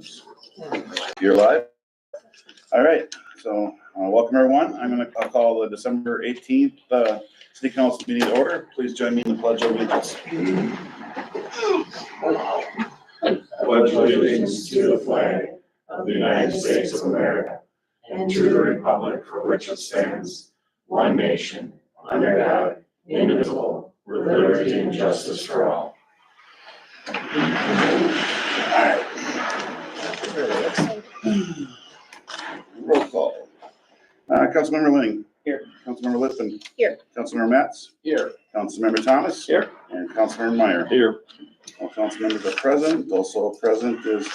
Oops. You're live? All right, so welcome everyone. I'll call the December 18th City Council meeting to order. Please join me in the Pledge of Allegiance. Pledge allegiance to the flag of the United States of America and to the republic for which it stands, one nation, under God, indivisible, with liberty and justice for all. All right. Roll call. Councilmember Ling. Here. Councilmember Lippin. Here. Councilmember Matz. Here. Councilmember Thomas. Here. And Councilmember Meyer. Here. All council members are present. Also present is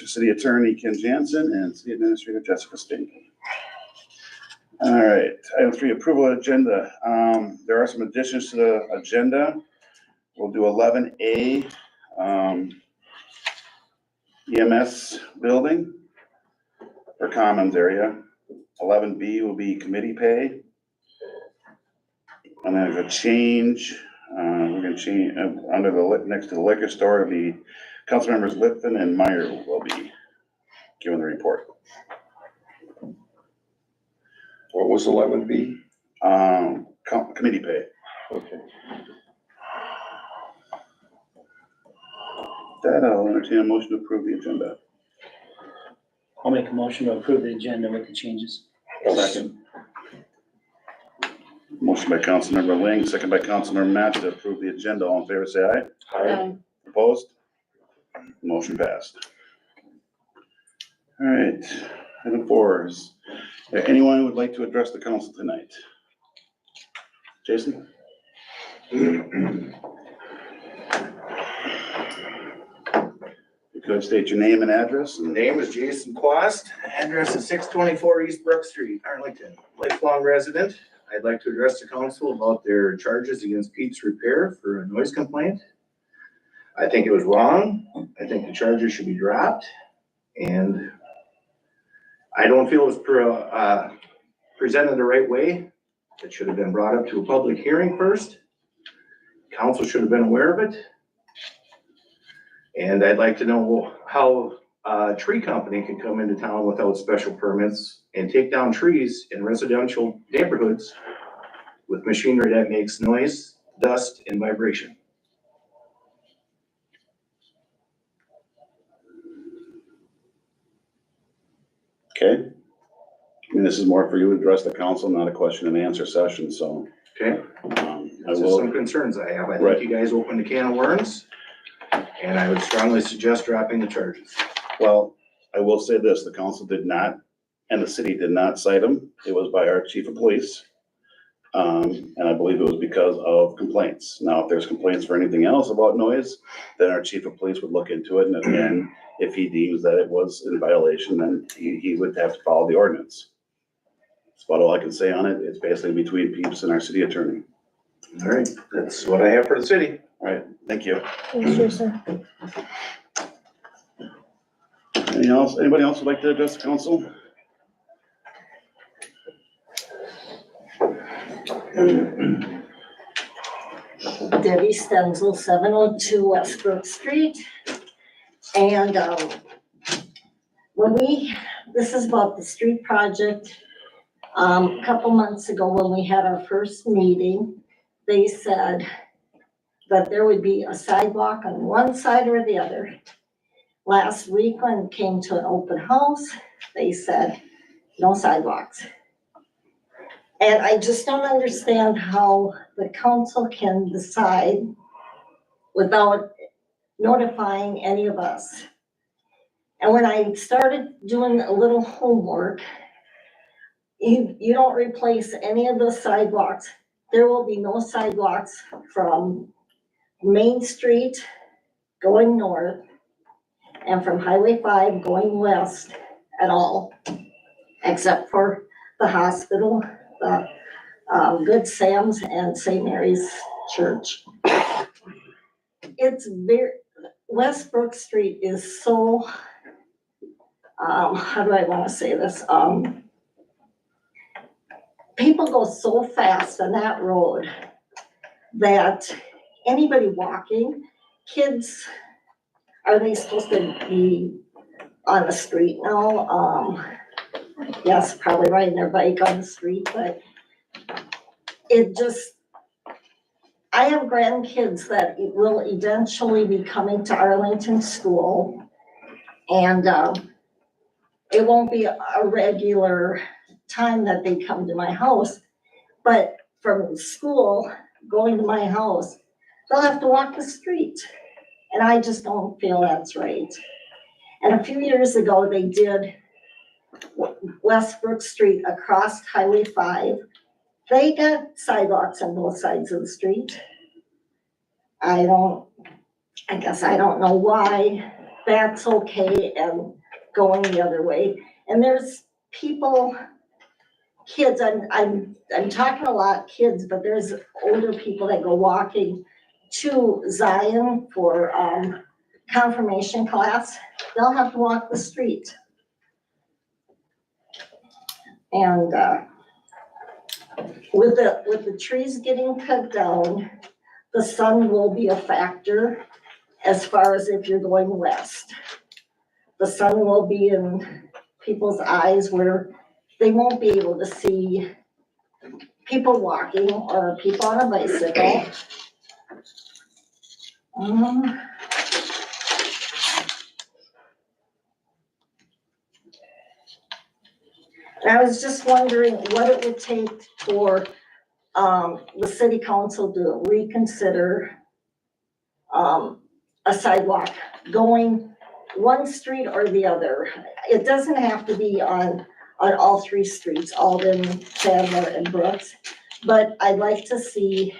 City Attorney Ken Jansen and City Administrator Jessica Stinky. All right, item 3, approval of agenda. There are some additions to the agenda. We'll do 11A, EMS building or commons area. 11B will be committee pay. And then there's a change. We're going to change under the next to the liquor store. It'll be council members Lippin and Meyer will be giving the report. What was 11B? Committee pay. Okay. That I'll entertain a motion to approve the agenda. I'll make a motion to approve the agenda with the changes. Second. Motion by Councilmember Ling, second by Councilmember Matz to approve the agenda. All in favor, say aye. Aye. Opposed? Motion passed. All right, item 4 is, anyone who would like to address the council tonight? Jason? You could state your name and address. The name is Jason Quast, address is 624 East Brook Street, Arlington, lifelong resident. I'd like to address the council about their charges against Pete's Repair for a noise complaint. I think it was wrong. I think the charges should be dropped. And I don't feel it was presented the right way. It should have been brought up to a public hearing first. Council should have been aware of it. And I'd like to know how a tree company can come into town without special permits and take down trees in residential neighborhoods with machinery that makes noise, dust, and vibration. Okay. I mean, this is more for you to address the council, not a question and answer session, so. Okay, I those are will, some concerns I have. I Right. think you guys opened a can of worms, and I would strongly suggest dropping the charges. well, I will say this, the council did not, and the city did not cite him. It was by our chief of police. And I believe it was because of complaints. Now, if there's complaints for anything else about noise, then our chief of police would look into it. And if he deems that it was in violation, then he would have to follow the ordinance. That's about all I can say on it. It's basically between Peeps and our city attorney. All right, that's what I have for the city. All right, thank you. Thanks, Jason. Anything else? Anybody else would like to address the council? Debbie Stenzel, 702 Westbrook Street. And this is about the street project. A couple months ago when we had our first meeting, they said that there would be a sidewalk on one side or the other. Last week when it came to an open house, they said no sidewalks. And I just don't understand how the council can decide without notifying any of us. And when I started doing a little homework, you don't replace any of the sidewalks. There will be no sidewalks from Main Street going north and from Highway 5 going west at all, except for the hospital, the Good Sam's and St. Mary's Church. It's very, Westbrook Street is so, how do I want to say this? People go so fast on that road that anybody walking, kids, are they supposed to be on the street now. Yes, probably riding their bike on the street, but it just, I have grandkids that will eventually be coming to Arlington School. And it won't be a regular time that they come to my house, but from school, going to my house, they'll have to walk the street. And I just don't feel that's right. And a few years ago, they did Westbrook Street across Highway 5. They got sidewalks on both sides of the street. I guess I don't know why that's okay and going the other way. And there's people, kids, I'm talking a lot kids, but there's older people that go walking to Zion for confirmation class. They'll have to walk the street. And with the trees getting cut down, the sun will be a factor as far as if you're going west. The sun will be in people's eyes where they won't be able to see people walking or people on a bicycle. I was just wondering what it would take for the city council to reconsider a sidewalk going one street or the other. It doesn't have to be on all three streets, Alden, Sadler, and Brooks, but I'd like to see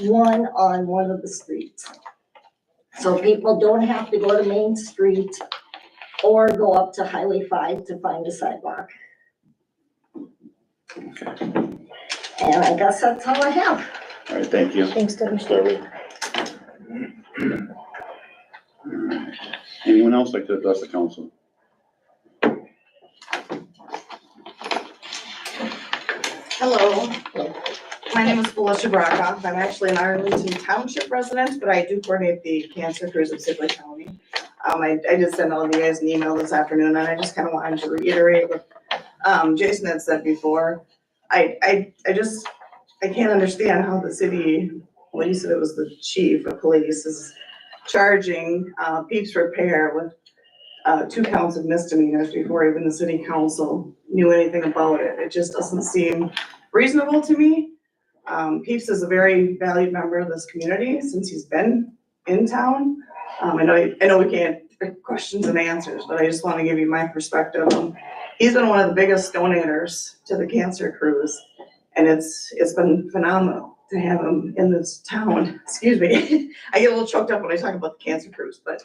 one on one of the streets. So people don't have to go to Main Street or go up to Highway 5 to find a sidewalk. And I guess that's all I have. All right, thank you. Thanks, Debbie. Anyone else like to address the council? Hello, my name is Felicia Brockoff. I'm actually an Arlington Township resident, but I do coordinate the Cancer Cruise of Sibley County. I did send all of you guys an email this afternoon, and I just kind of wanted to reiterate what Jason had said before. I can't understand how the city, well, you said it was the chief of police, is charging Peeps Repair with 2 counts of misdemeanors before even the city council knew anything about it. It just doesn't seem reasonable to me. Peeps is a very valued member of this community since he's been in town. I know we can't pick questions and answers, but I just want to give you my perspective. He's been one of the biggest donators to the Cancer Cruise, and it's been phenomenal to have him in this town. Excuse me. I get a little choked up when I talk about the Cancer Cruise, but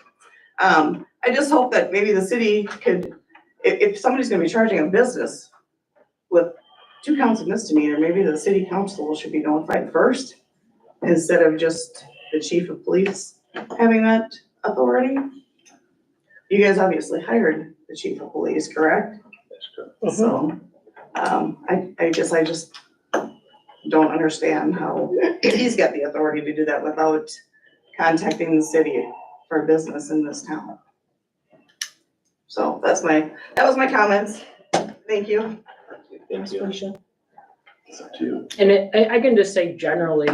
I just hope that maybe the city could, if somebody's gonna be charging a business with 2 counts of misdemeanor, maybe the city council should be notified first instead of just the chief of police having that authority. You guys obviously hired the chief of police, correct? So, I just don't understand how he's got the authority to do that without contacting the city for business in this town. So that was my comments. Thank you. Thank you. It's up to you. And I can just say generally,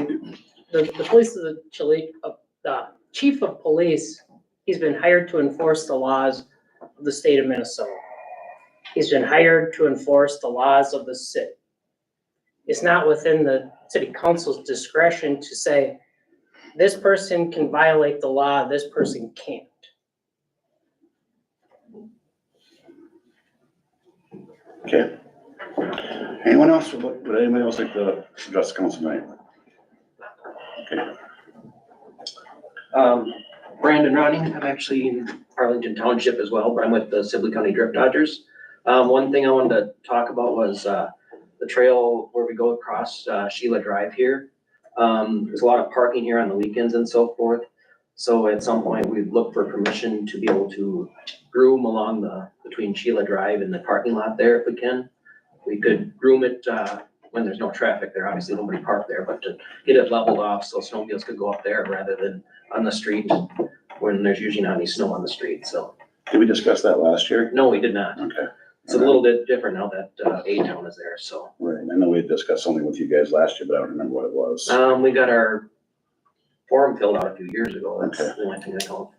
the police is the chief of police, he's been hired to enforce the laws of the state of Minnesota. He's been hired to enforce the laws of the city. It's not within the city council's discretion to say, this person can violate the law, this person can't. Okay. Anyone else, would anybody else like to address the council tonight? Okay. Brandon Ronning, I'm actually in Arlington Township as well, but I'm with the Sibley County Drift Dodgers. One thing I wanted to talk about was the trail where we go across Sheila Drive here. There's a lot of parking here on the weekends and so forth. So at some point we'd look for permission to be able to groom along between Sheila Drive and the parking lot there if we can. We could groom it when there's no traffic there, obviously nobody parked there, but to get it leveled off so snowmobiles could go up there rather than on the street when there's usually not any snow on the street. So Did we discuss that last year? No, we did not. Okay, It's a little bit different now that, A-Town is there, so. right. I know we had discussed something with you guys last year, but I don't remember what it was. We got our form filled out a few years ago. That's Okay. the only thing I called.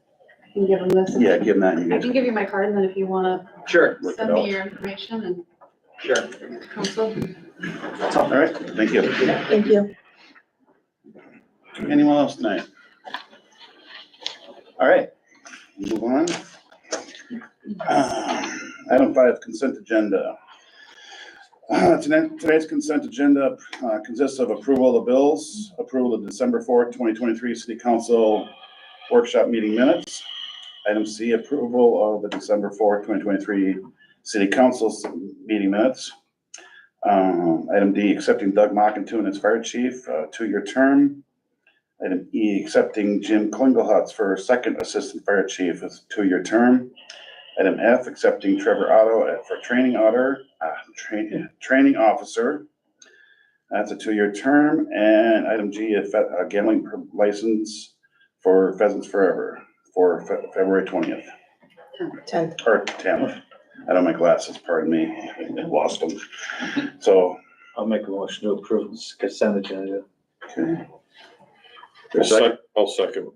Can you give them this? Yeah, give them that, and you I guys can give you my card, and then if you wanna Sure, work it send me out. your information and sure. council. All right, thank you. Thank you. Anyone else tonight? All right, move on. Item 5, consent agenda. Tonight's consent agenda consists of approval of the bills, approval of December 4th, 2023 City Council workshop meeting minutes. Item C, approval of the December 4th, 2023 City Council meeting minutes. Item D, accepting Doug Mockington as fire chief, 2-year term. Item E, accepting Jim Klingelhutz for second assistant fire chief with 2-year term. Item F, accepting Trevor Otto for training officer. That's a 2-year term. And item G, a gambling license for Pheasants Forever for February 20th. 10th. Or 10th. I don't have my glasses, pardon me, I lost them. So, I'll make a motion to approve this consent agenda. okay. I'll second.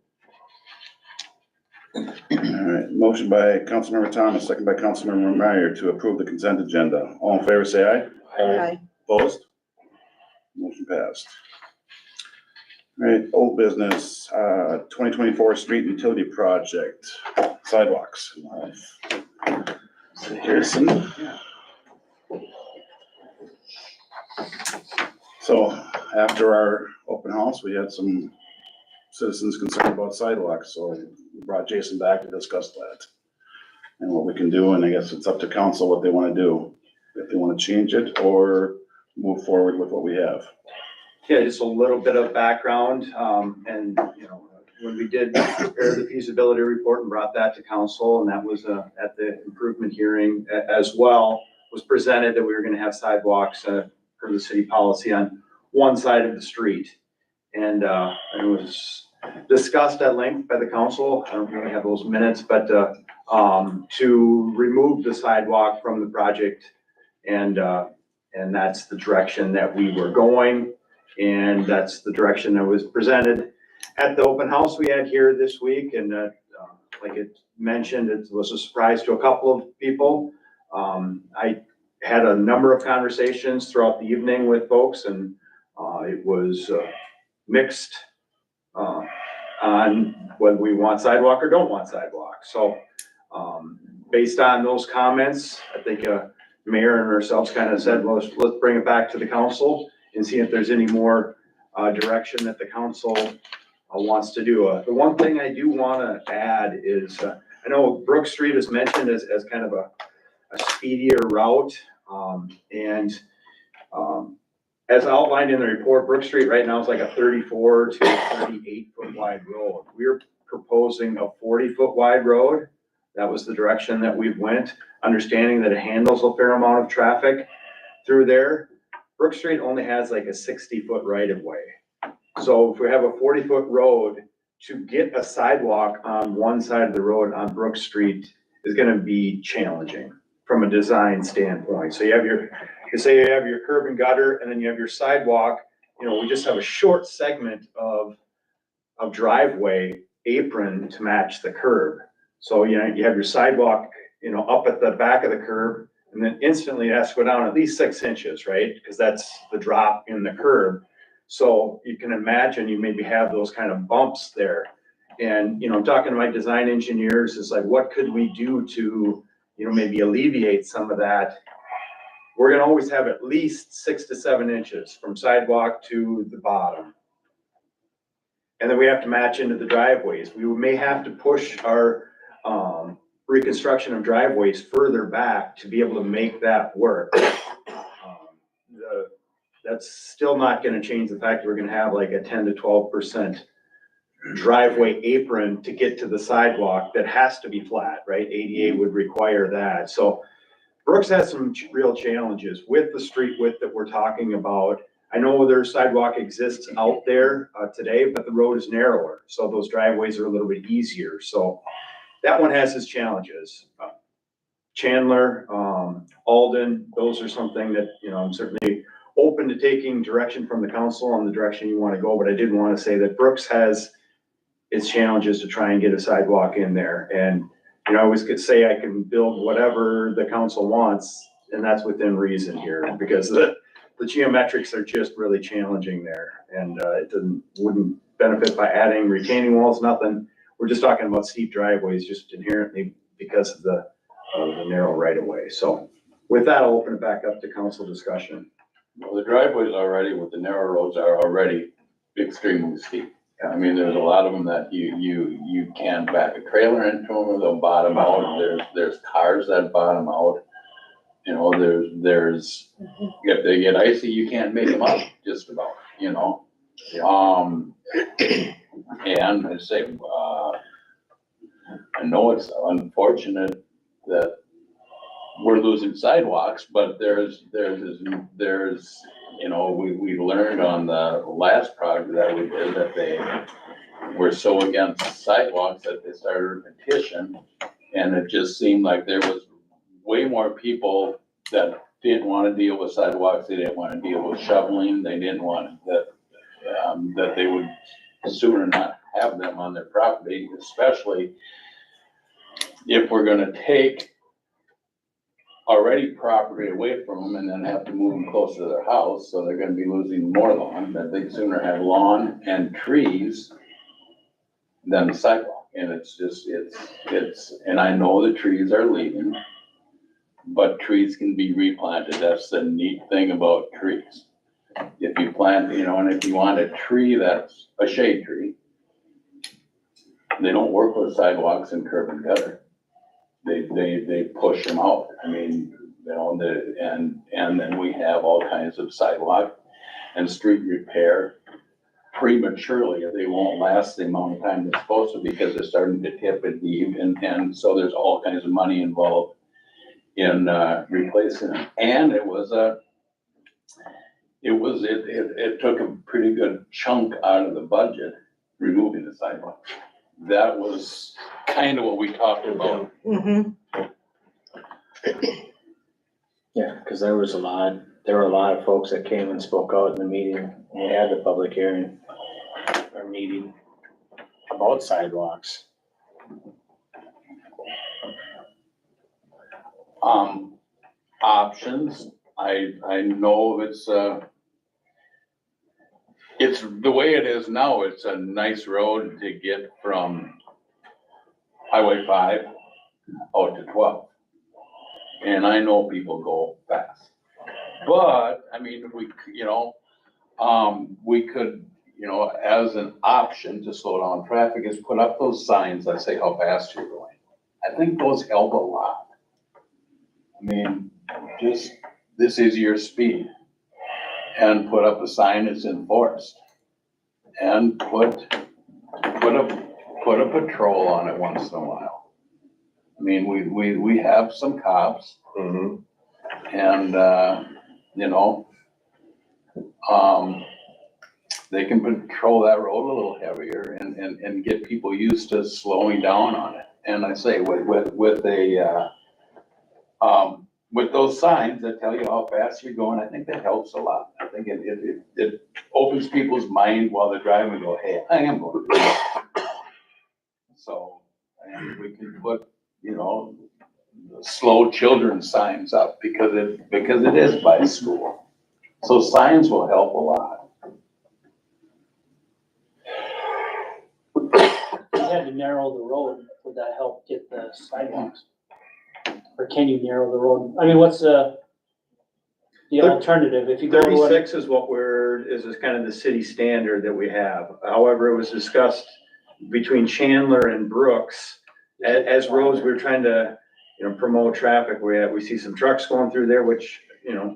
All right, motion by Councilmember Thomas, second by Councilmember Meyer to approve the consent agenda. All in favor, say aye. Aye. Opposed? Motion passed. All right, old business, 2024 street utility project, sidewalks. Harrison. So after our open house, we had some citizens concerned about sidewalks, so we brought Jason back to discuss that and what we can do, and I guess it's up to council what they want to do, if they want to change it or move forward with what we have. Yeah, just a little bit of background, and, when we did prepare the feasibility report and brought that to council, and that was, at the improvement hearing as well, was presented that we were gonna have sidewalks, per the city policy on one side of the street. And it was discussed at length by the council. I don't really have those minutes, but, to remove the sidewalk from the project. And that's the direction that we were going. And that's the direction that was presented at the open house we had here this week. And like it mentioned, it was a surprise to a couple of people. I had a number of conversations throughout the evening with folks, and it was mixed on whether we want sidewalk or don't want sidewalk. So based on those comments, I think Mayor and ourselves kind of said, well, let's bring it back to the council and see if there's any more direction that the council wants to do. The one thing I do want to add is, I know Brook Street is mentioned as kind of a speedier route. As outlined in the report, Brook Street right now is like a 34 to 38 foot wide road. We're proposing a 40-foot wide road. That was the direction that we went, understanding that it handles a fair amount of traffic through there. Brook Street only has like a 60-foot right of way. So if we have a 40-foot road, to get a sidewalk on one side of the road on Brook Street is gonna be challenging from a design standpoint. So you have your curb and gutter, and then you have your sidewalk. We just have a short segment of driveway apron to match the curb. So, you have your sidewalk, up at the back of the curb, and then instantly it has to go down at least 6 inches, right? Because that's the drop in the curb. So you can imagine you maybe have those kind of bumps there. And, I'm talking to my design engineers, it's like, what could we do to, maybe alleviate some of that? We're gonna always have at least 6 to 7 inches from sidewalk to the bottom. And then we have to match into the driveways. We may have to push our reconstruction of driveways further back to be able to make that work. That's still not gonna change the fact that we're gonna have like a 10 to 12% driveway apron to get to the sidewalk that has to be flat, right? ADA would require that. So Brooks has some real challenges with the street width that we're talking about. I know their sidewalk exists out there today, but the road is narrower. So those driveways are a little bit easier. So that one has its challenges. Chandler, Alden, those are something that, I'm certainly open to taking direction from the council on the direction you want to go, but I did want to say that Brooks has its challenges to try and get a sidewalk in there. And, I always could say I can build whatever the council wants, and that's within reason here, because the geometrics are just really challenging there. And it wouldn't benefit by adding retaining walls, nothing. We're just talking about steep driveways just inherently because of the narrow right of way. So with that, I'll open it back up to council discussion. Well, the driveways already with the narrow roads are already extremely steep. I mean, there's a lot of them that you can't back a trailer into them or they'll bottom out. There's cars that bottom out. There's if they get icy, you can't make them up just about, and I say, I know it's unfortunate that we're losing sidewalks, but there's we learned on the last project that we did that they were so against sidewalks that they started a petition, and it just seemed like there was way more people that didn't want to deal with sidewalks. They didn't want to deal with shoveling. They didn't want that they would sooner not have them on their property, especially if we're going to take already property away from them and then have to move them closer to their house, so they're gonna be losing more lawn, that they sooner have lawn and trees than the sidewalk. And it's and I know the trees are leaving, but trees can be replanted. That's the neat thing about trees. If you plant, and if you want a tree that's a shade tree, they don't work with sidewalks and curb and gutter. They push them out. I mean, and then we have all kinds of sidewalk and street repair prematurely. They won't last the amount of time they're supposed to because they're starting to tip and heave, and so there's all kinds of money involved in replacing them. And it took a pretty good chunk out of the budget removing the sidewalk. That was kind of what we talked about. Mm-hmm. Yeah, because there were a lot of folks that came and spoke out in the meeting, when we had the public hearing, or meeting about sidewalks. Options, I know it's the way it is now, it's a nice road to get from Highway 5 out to 12. And I know people go fast. But, I mean, we could, as an option to slow down traffic is put up those signs that say how fast you're going. I think those help a lot. I mean, just, this is your speed. And put up a sign that's enforced. And put a patrol on it once in a while. I mean, we have some cops. Mm-hmm. And, they can patrol that road a little heavier and get people used to slowing down on it. And I say with those signs that tell you how fast you're going, I think that helps a lot. I think it opens people's mind while they're driving and go, hey, I am going to. So, and we can put, slow children signs up because it is by school. So signs will help a lot. If you had to narrow the road, would that help get the sidewalks? Or can you narrow the road? I mean, what's the alternative if you go to 36 is is kind of the city standard that we have. However, it was discussed between Chandler and Brooks as roads, we were trying to, promote traffic. We see some trucks going through there, which,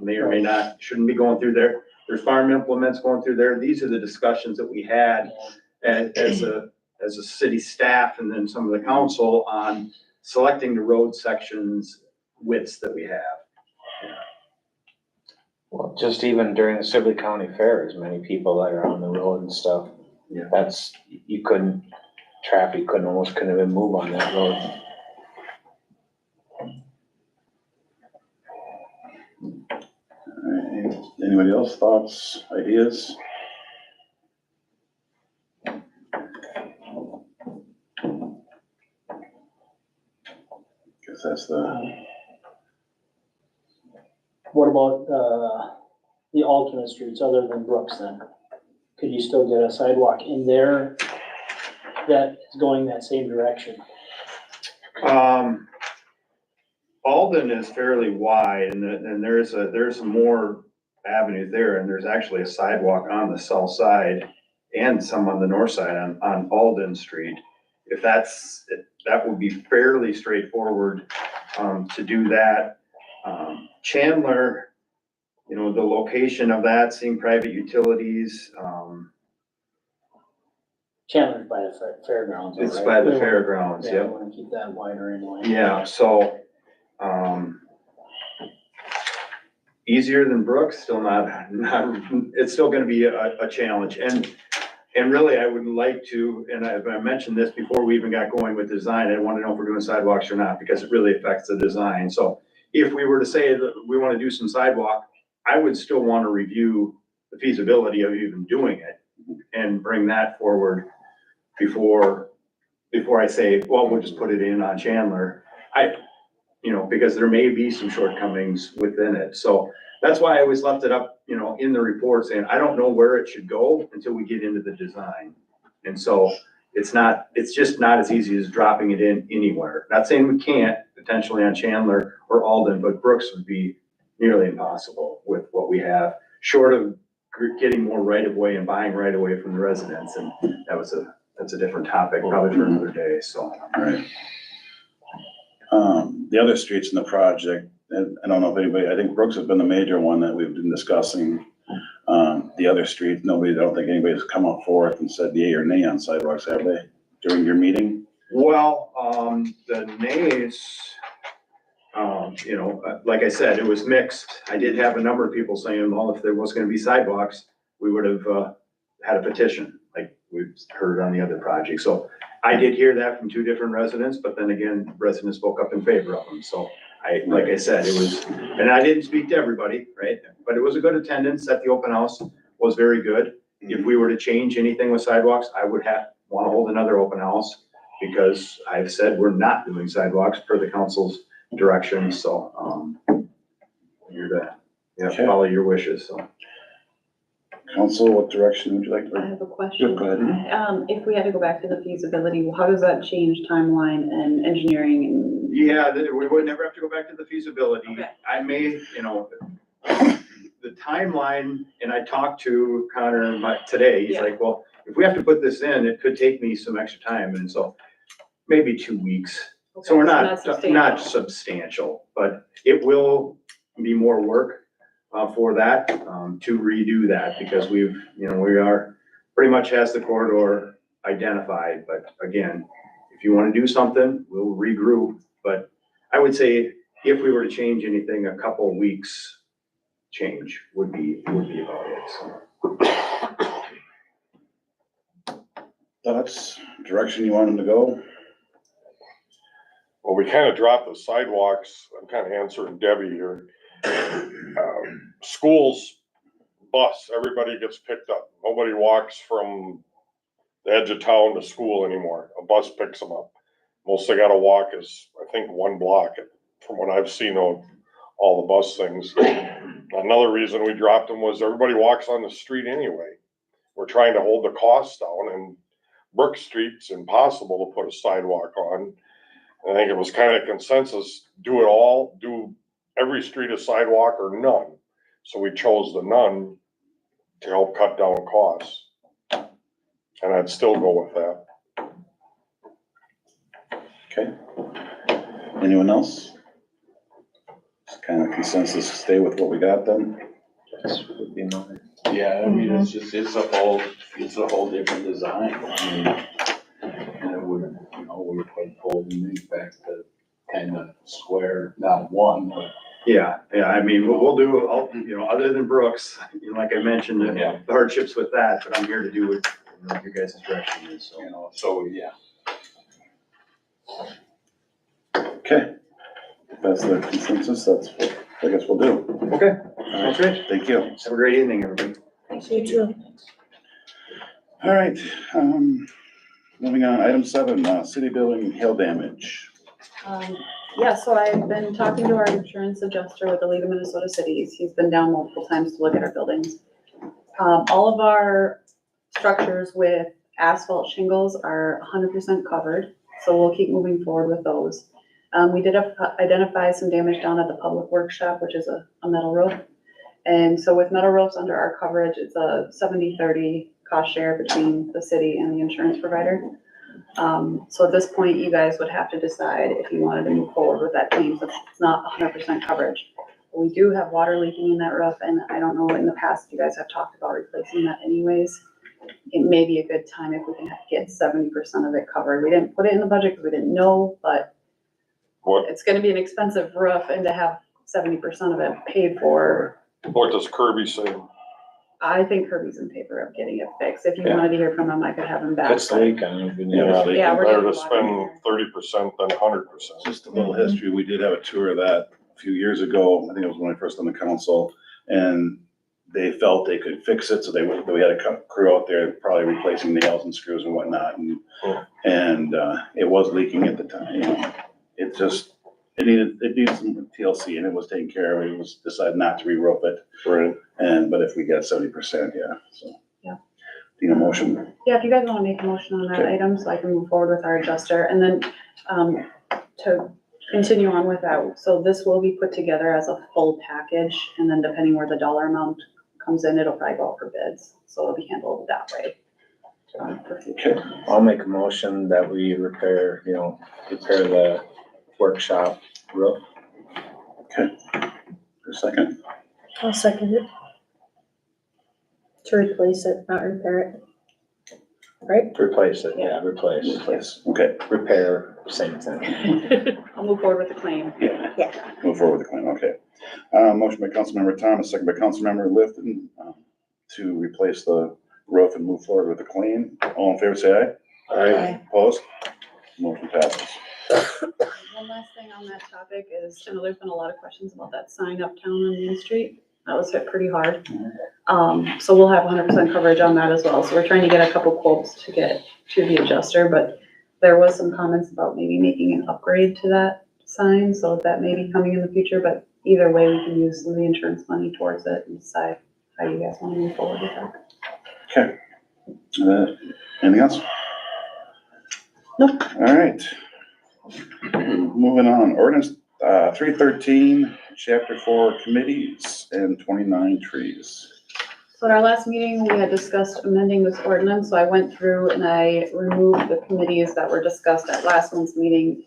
may or may not, shouldn't be going through there. There's farm implements going through there. These are the discussions that we had as a city staff and then some of the council on selecting the road sections widths that we have. Well, just even during the Sibley County Fair, as many people that are on the road and stuff. Yeah. You couldn't traffic almost couldn't even move on that road. Alright, anybody else, thoughts, ideas? Guess that's What about, the alternate streets other than Brooks then? Could you still get a sidewalk in there that is going that same direction? Alden is fairly wide and there's some more avenues there and there's actually a sidewalk on the south side and some on the north side on Alden Street. If that would be fairly straightforward, to do that. Chandler, you know, the location of that, seeing private utilities, Chandler's by the fairgrounds, it's right? by the fairgrounds, Yeah, we yep. wanna keep that wider anyway. Yeah, so, easier than Brooks, still not, it's still gonna be a challenge. And really, I would like to, and I mentioned this before we even got going with design, I want to know if we're doing sidewalks or not, because it really affects the design. So if we were to say that we want to do some sidewalk, I would still want to review the feasibility of even doing it and bring that forward before I say, well, we'll just put it in on Chandler. Because there may be some shortcomings within it. So that's why I always left it up, in the report saying, I don't know where it should go until we get into the design. And so it's just not as easy as dropping it in anywhere. Not saying we can't potentially on Chandler or Alden, but Brooks would be nearly impossible with what we have, short of getting more right of way and buying right away from the residents. And that's a different topic, probably for another day, so. right. The other streets in the project, and I don't know if anybody, I think Brooks has been the major one that we've been discussing. The other streets, I don't think anybody's come up forth and said yay or nay on sidewalks, have they, during your meeting? Well, the nays, like I said, it was mixed. I did have a number of people saying, well, if there was gonna be sidewalks, we would have, had a petition, like we've heard on the other project. So I did hear that from two different residents, but then again, residents spoke up in favor of them. So like I said, it was, and I didn't speak to everybody, right? But it was a good attendance at the open house, was very good. If we were to change anything with sidewalks, I would want to hold another open house because I've said we're not doing sidewalks per the council's direction. So, follow your wishes, so. Council, what direction would you like I to? have a question. Go ahead. If we had to go back to the feasibility, how does that change timeline and engineering and? Yeah, we would never have to go back to the feasibility. Okay. I may, the timeline, and I talked to Connor today, he's Yeah. like, well, if we have to put this in, it could take me some extra time, and so maybe 2 weeks. So we're not substantial, but it will be more work for that, to redo that, because we are pretty much has the corridor identified, but again, if you want to do something, we'll regroup, but I would say if we were to change anything, a couple of weeks change would be about it, so. Thoughts, direction you want them to go? Well, we kind of dropped the sidewalks. I'm kind of answering Debbie here. Schools, bus, everybody gets picked up. Nobody walks from the edge of town to school anymore. A bus picks them up. Most they gotta walk is, I think, 1 block from what I've seen of all the bus things. Another reason we dropped them was everybody walks on the street anyway. We're trying to hold the costs down, and Brook Street's impossible to put a sidewalk on. I think it was kind of consensus, do every street a sidewalk or none. So we chose the none to help cut down costs. And I'd still go with that. Okay. Anyone else? Just kind of consensus, stay with what we got then? This would be mine. Yeah, I mean, it's a whole different design. I mean, and it would, we would pull these back to kind of square, not one, but. Yeah, I mean, we'll do, other than Brooks, like I mentioned, the hardships with that, but I'm here to do what your guys' direction is, so. So, yeah. Okay. If that's the consensus, that's what I guess we'll do. Okay, All right, great. thank you. Have a great evening, everybody. You too. All right, moving on, item 7, city building hail damage. Yeah, so I've been talking to our insurance adjuster with the League of Minnesota Cities. He's been down multiple times to look at our buildings. All of our structures with asphalt shingles are 100% covered, so we'll keep moving forward with those. We did identify some damage down at the public workshop, which is a metal roof. And so with metal roofs under our coverage, it's a 70-30 cost share between the city and the insurance provider. So at this point, you guys would have to decide if you wanted to move forward with that claim, since it's not 100% coverage. We do have water leaking in that roof, and I don't know, in the past, you guys have talked about replacing that anyways. It may be a good time if we can get 70% of it covered. We didn't put it in the budget because we didn't know, but it's gonna be an expensive roof, and to have 70% of it paid for. What does Kirby say? I think Kirby's in favor of getting it fixed. If you Yeah. wanted to hear from him, I could have him back. If it's the leak, I don't even know. Yeah, Yeah, we're Better getting to water spend here. 30% than 100%. Just a little history, we did have a tour of that a few years ago, I think it was when I first on the council, and they felt they could fix it, so we had a crew out there probably replacing nails and screws and whatnot, and it was leaking at the time, you know. It needed some TLC, and it was taken care of. It was decided not to re-roof it. Right. But if we get 70%, yeah, so. Yeah. Need a motion? Yeah, if you guys wanna make a motion on that Okay. item, so I can move forward with our adjuster, and then, to continue on with that, so this will be put together as a full package, and then depending where the dollar amount comes in, it'll probably go out for bids, so it'll be handled that way. For future. I'll make a motion that we repair the workshop roof. Okay. For a second. I'll second it. To replace it, not repair it. Right? Replace it, yeah, replace. Replace. Okay. Repair, same thing. I'll move forward with the claim. Yeah. Move forward with the claim, okay. Motion by Councilmember Thomas, second by Councilmember Lifton, to replace the roof and move forward with the claim. All in favor, say aye. Aye. Opposed? Motion passes. One last thing on that topic is, I know there's been a lot of questions about that sign uptown on Main Street. That was hit pretty hard. So we'll have 100% coverage on that as well. So we're trying to get a couple quotes to get to the adjuster, but there was some comments about maybe making an upgrade to that sign, so that may be coming in the future, but either way, we can use some of the insurance money towards it and decide how you guys want to move forward with that. Okay. Anything else? Nope. All right. Moving on, ordinance 313, chapter 4, committees and 29 trees. So at our last meeting, we had discussed amending this ordinance, so I went through and I removed the committees that were discussed at last month's meeting.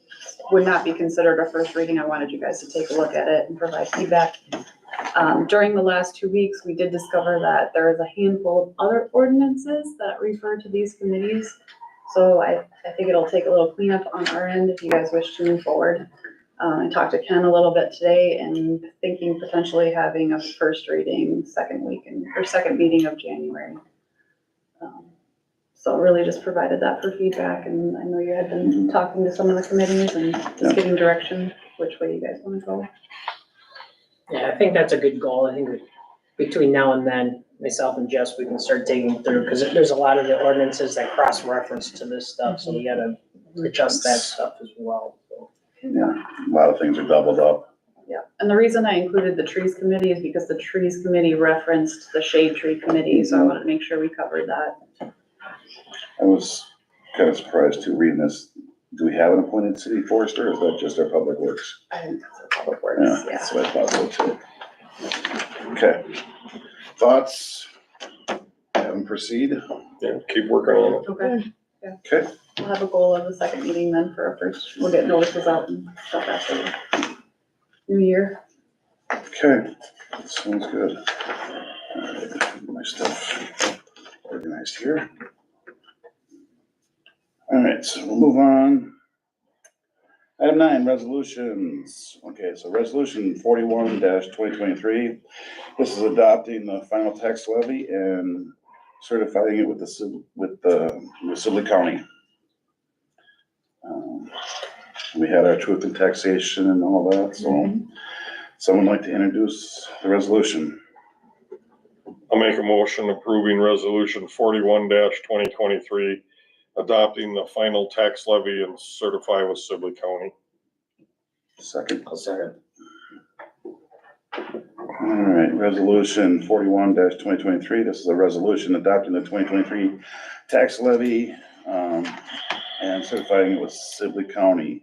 Would not be considered a first reading. I wanted you guys to take a look at it and provide feedback. During the last 2 weeks, we did discover that there is a handful of other ordinances that refer to these committees. So I think it'll take a little cleanup on our end if you guys wish to move forward. I talked to Ken a little bit today and thinking potentially having a first reading second meeting of January. So really just provided that for feedback, and I know you had been talking to some of the committees and just getting direction which way you guys want to go. Yeah, I think that's a good goal. I think between now and then, myself and Jess, we can start digging through, because there's a lot of the ordinances that cross-reference to this stuff, so we gotta adjust that stuff as well. So. Yeah, a lot of things are doubled up. Yeah, and the reason I included the trees committee is because the trees committee referenced the shade tree committee, so I wanted to make sure we covered that. I was kind of surprised too reading this. Do we have an appointed city forester, or is that just our public works? I think that's a public works, Yeah, yeah. that's what I thought so too. Okay. Thoughts? Have them proceed? Yeah, keep working on it. Okay, Okay. we'll have a goal of the second meeting then for a first, we'll get notices out and stuff after New Year. Okay, sounds good. All right, my stuff organized here. All right, so we'll move on. Item 9, resolutions. Okay, so resolution 41-2023. This is adopting the final tax levy and certifying it with the Sibley County. We had our truth and taxation and all that, so someone like to introduce the resolution? I'll make a motion approving resolution 41-2023, adopting the final tax levy and certify with Sibley County. Second. I'll second. All right, resolution 41-2023. This is a resolution adopting the 2023 tax levy, and certifying it with Sibley County.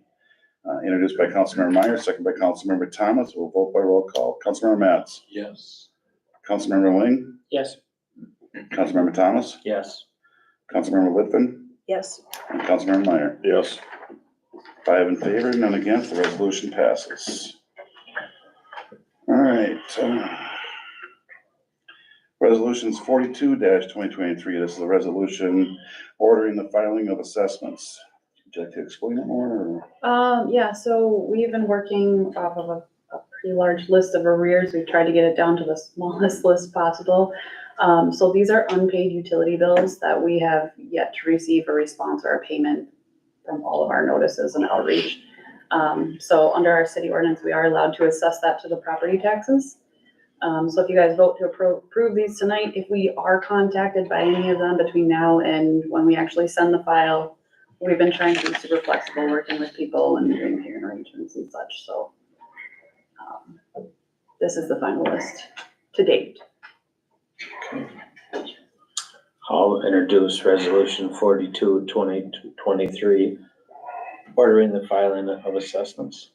Introduced by Councilmember Meyer, second by Councilmember Thomas. We'll vote by roll call. Councilmember Matz. Yes. Councilmember Ling. Yes. Councilmember Thomas. Yes. Councilmember Litvin. Yes. And Councilmember Meyer. Yes. 5 in favor, none against. The resolution passes. All right. Resolutions 42-2023. This is a resolution ordering the filing of assessments. Would you like to explain it more? Yeah, so we've been working off of a pretty large list of arrears. We've tried to get it down to the smallest list possible. So these are unpaid utility bills that we have yet to receive a response or a payment from all of our notices and outreach. So under our city ordinance, we are allowed to assess that to the property taxes. So if you guys vote to approve these tonight, if we are contacted by any of them between now and when we actually send the file, we've been trying to be super flexible, working with people and doing hearing arrangements and such, so. This is the final list to date. I'll introduce resolution 42-2023, ordering the filing of assessments.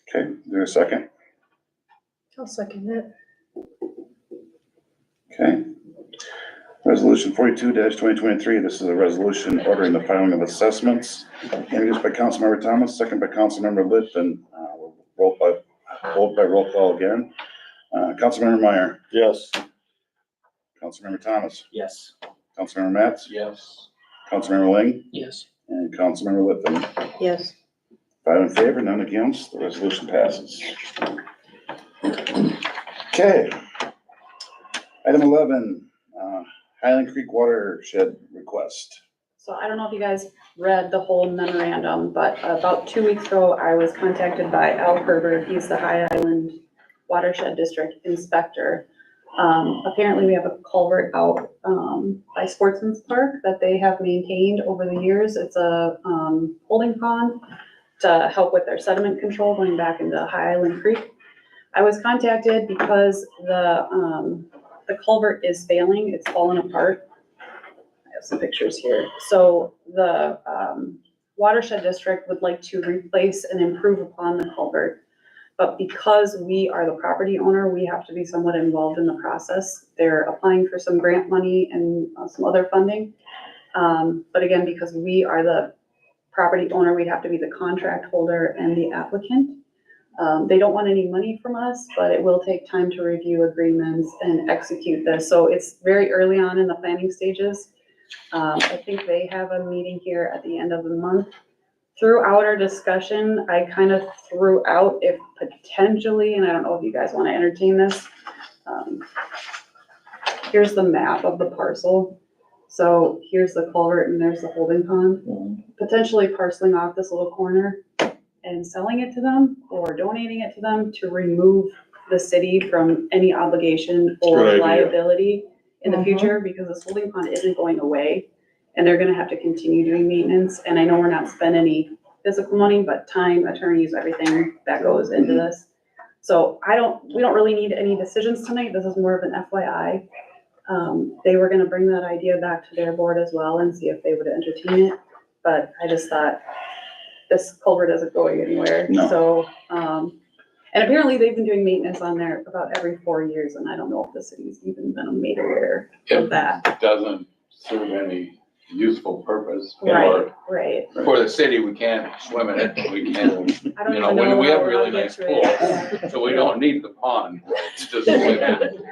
Okay, is there a second? I'll second it. Okay. Resolution 42-2023. This is a resolution ordering the filing of assessments. Introduced by Councilmember Thomas, second by Councilmember Litvin. We'll vote by roll call again. Councilmember Meyer. Yes. Councilmember Thomas. Yes. Councilmember Matz. Yes. Councilmember Ling. Yes. And Councilmember Litvin. Yes. 5 in favor, none against. The resolution passes. Okay. Item 11, Highland Creek watershed request. So I don't know if you guys read the whole memorandum, but about 2 weeks ago, I was contacted by Al Herbert. He's the High Island Watershed District Inspector. Apparently we have a culvert out by Sportsman's Park that they have maintained over the years. It's a holding pond to help with their sediment control going back into High Island Creek. I was contacted because the culvert is failing. It's fallen apart. I have some pictures here. So the watershed district would like to replace and improve upon the culvert. But because we are the property owner, we have to be somewhat involved in the process. They're applying for some grant money and some other funding. But again, because we are the property owner, we'd have to be the contract holder and the applicant. They don't want any money from us, but it will take time to review agreements and execute this. So it's very early on in the planning stages. I think they have a meeting here at the end of the month. Throughout our discussion, I kind of threw out if potentially, and I don't know if you guys want to entertain this. Here's the map of the parcel. So here's the culvert and there's the holding pond. Potentially parceling off this little corner and selling it to them or donating it to them to remove the city from any obligation or Good idea. liability in the future, because this holding pond isn't going away and they're gonna have to continue doing maintenance. And I know we're not spending any physical money, but time, attorneys, everything that goes into this. So we don't really need any decisions tonight. This is more of an FYI. They were gonna bring that idea back to their board as well and see if they would entertain it. But I just thought, this culvert isn't going anywhere. No. So, and apparently they've been doing maintenance on there about every 4 years, and I don't know if the city's even been made aware of that. It doesn't serve any useful purpose. Right, right. For the city, we can't swim in it, we can't, I don't you know, even know when we how have we're really gonna nice get to it. pools, so we don't need the pond to swim in.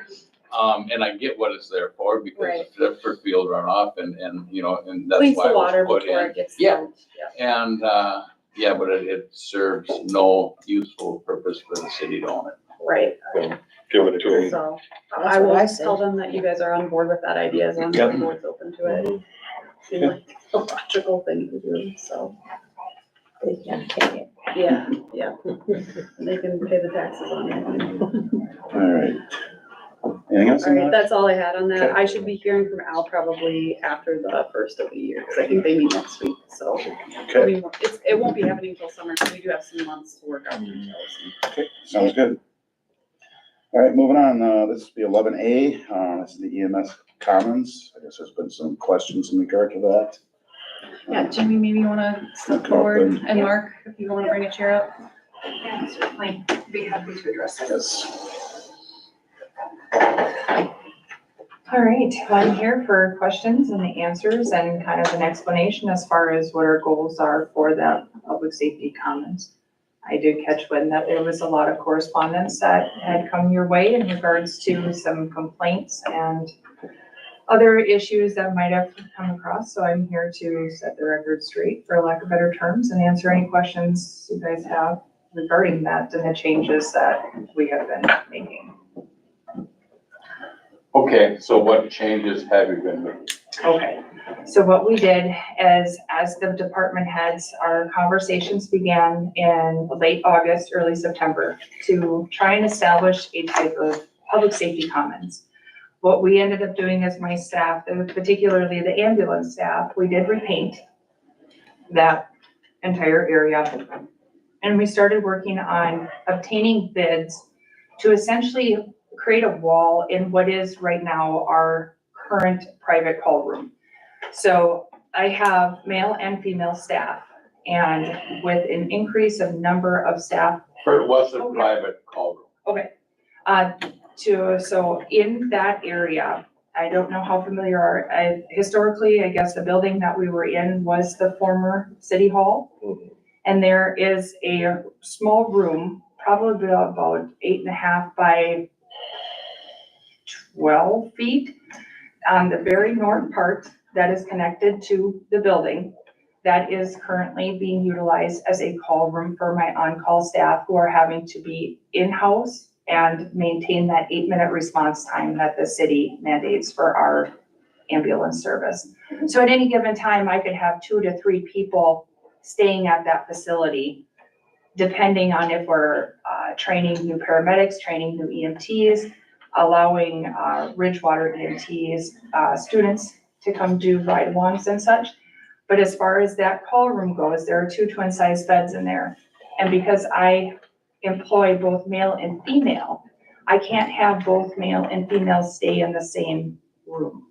And I get what it's there for, because Right. it's for field runoff and, you know, and that's Cleans why the it water was put before in. it gets Yeah. dumped. Yeah. And, yeah, but it serves no useful purpose for the city to own it. Right. Give it to them. So That's I what will I said. tell them that you guys are on board with that idea as long as Yep. the board's open to it. Seems like a logical thing to do, so. They can't take it. Yeah, yeah. They can pay the taxes on it. All right. Anything else All on right, that? that's all I had on that. Okay. I should be hearing from Al probably after the first of the year, because I think they meet next week, so. Okay, It won't be happening until summer, so we do have some months to work out details. okay, sounds good. All right, moving on, this will be 11A, this is the EMS Commons. I guess there's been some questions in regard to that. Yeah, Jimmy, maybe you wanna step forward, and Mark, if you wanna bring a chair up. Yeah, certainly, be happy to address it. Yes. All right, well, I'm here for questions and the answers and kind of an explanation as far as what our goals are for that public safety commons. I did catch wind that there was a lot of correspondence that had come your way in regards to some complaints and other issues that might have come across, so I'm here to set the record straight, for lack of better terms, and answer any questions you guys have regarding that and the changes that we have been making. Okay, so what changes have you been making? Okay, so what we did is, as the department heads, our conversations began in late August, early September, to try and establish a type of public safety commons. What we ended up doing as my staff, and particularly the ambulance staff, we did repaint that entire area. And we started working on obtaining bids to essentially create a wall in what is right now our current private call room. So I have male and female staff, and with an increase of number of staff. What's a private call room? Okay, so in that area, I don't know how familiar are, historically, I guess the building that we were in was the former city hall. And there is a small room, probably about 8.5 by 12 feet on the very north part that is connected to the building. That is currently being utilized as a call room for my on-call staff who are having to be in-house and maintain that 8-minute response time that the city mandates for our ambulance service. So at any given time, I could have 2 to 3 people staying at that facility, depending on if we're training new paramedics, training new EMTs, allowing Ridgewater EMTs, students to come do ride-alongs and such. But as far as that call room goes, there are 2 twin-size beds in there. And because I employ both male and female, I can't have both male and female stay in the same room.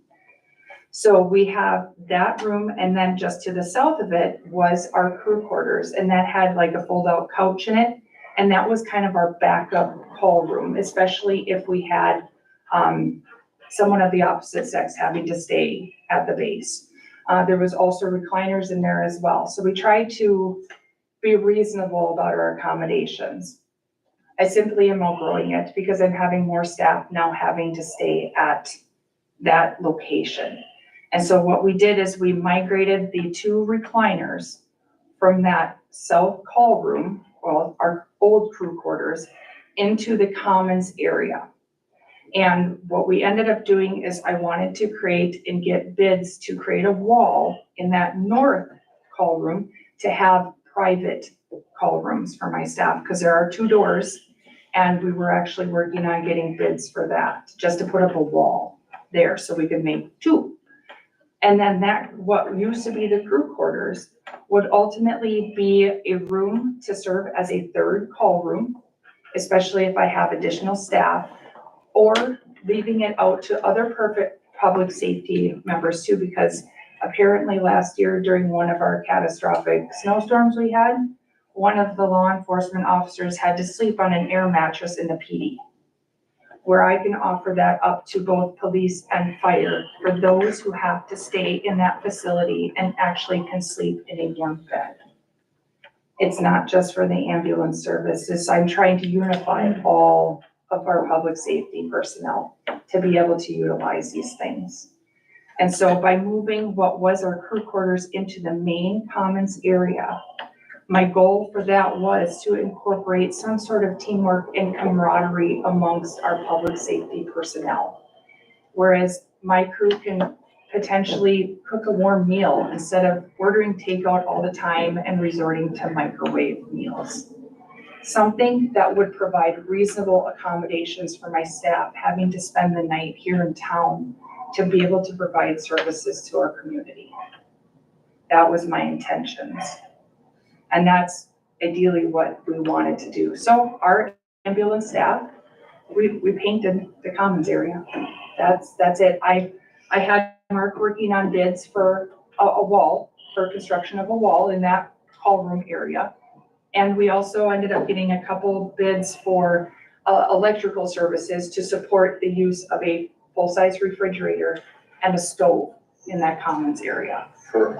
So we have that room, and then just to the south of it was our crew quarters, and that had like a fold-out couch in it. And that was kind of our backup call room, especially if we had someone of the opposite sex having to stay at the base. There was also recliners in there as well. So we tried to be reasonable about our accommodations. I simply am outgrowing it because I'm having more staff now having to stay at that location. And so what we did is we migrated the 2 recliners from that south call room, well, our old crew quarters, into the commons area. And what we ended up doing is I wanted to create and get bids to create a wall in that north call room to have private call rooms for my staff, because there are 2 doors, and we were actually working on getting bids for that, just to put up a wall there so we could make 2. And then that, what used to be the crew quarters, would ultimately be a room to serve as a 3rd call room, especially if I have additional staff, or leaving it out to other public safety members too, because apparently last year during one of our catastrophic snowstorms we had, one of the law enforcement officers had to sleep on an air mattress in the PD, where I can offer that up to both police and fire for those who have to stay in that facility and actually can sleep in a warm bed. It's not just for the ambulance services. I'm trying to unify all of our public safety personnel to be able to utilize these things. And so by moving what was our crew quarters into the main commons area, my goal for that was to incorporate some sort of teamwork and camaraderie amongst our public safety personnel. Whereas my crew can potentially cook a warm meal instead of ordering takeout all the time and resorting to microwave meals. Something that would provide reasonable accommodations for my staff having to spend the night here in town to be able to provide services to our community. That was my intentions. And that's ideally what we wanted to do. So our ambulance staff, we painted the commons area. That's it. I had Mark working on bids for a wall, for construction of a wall in that hall room area. And we also ended up getting a couple bids for electrical services to support the use of a full-size refrigerator and a stove in that commons area. For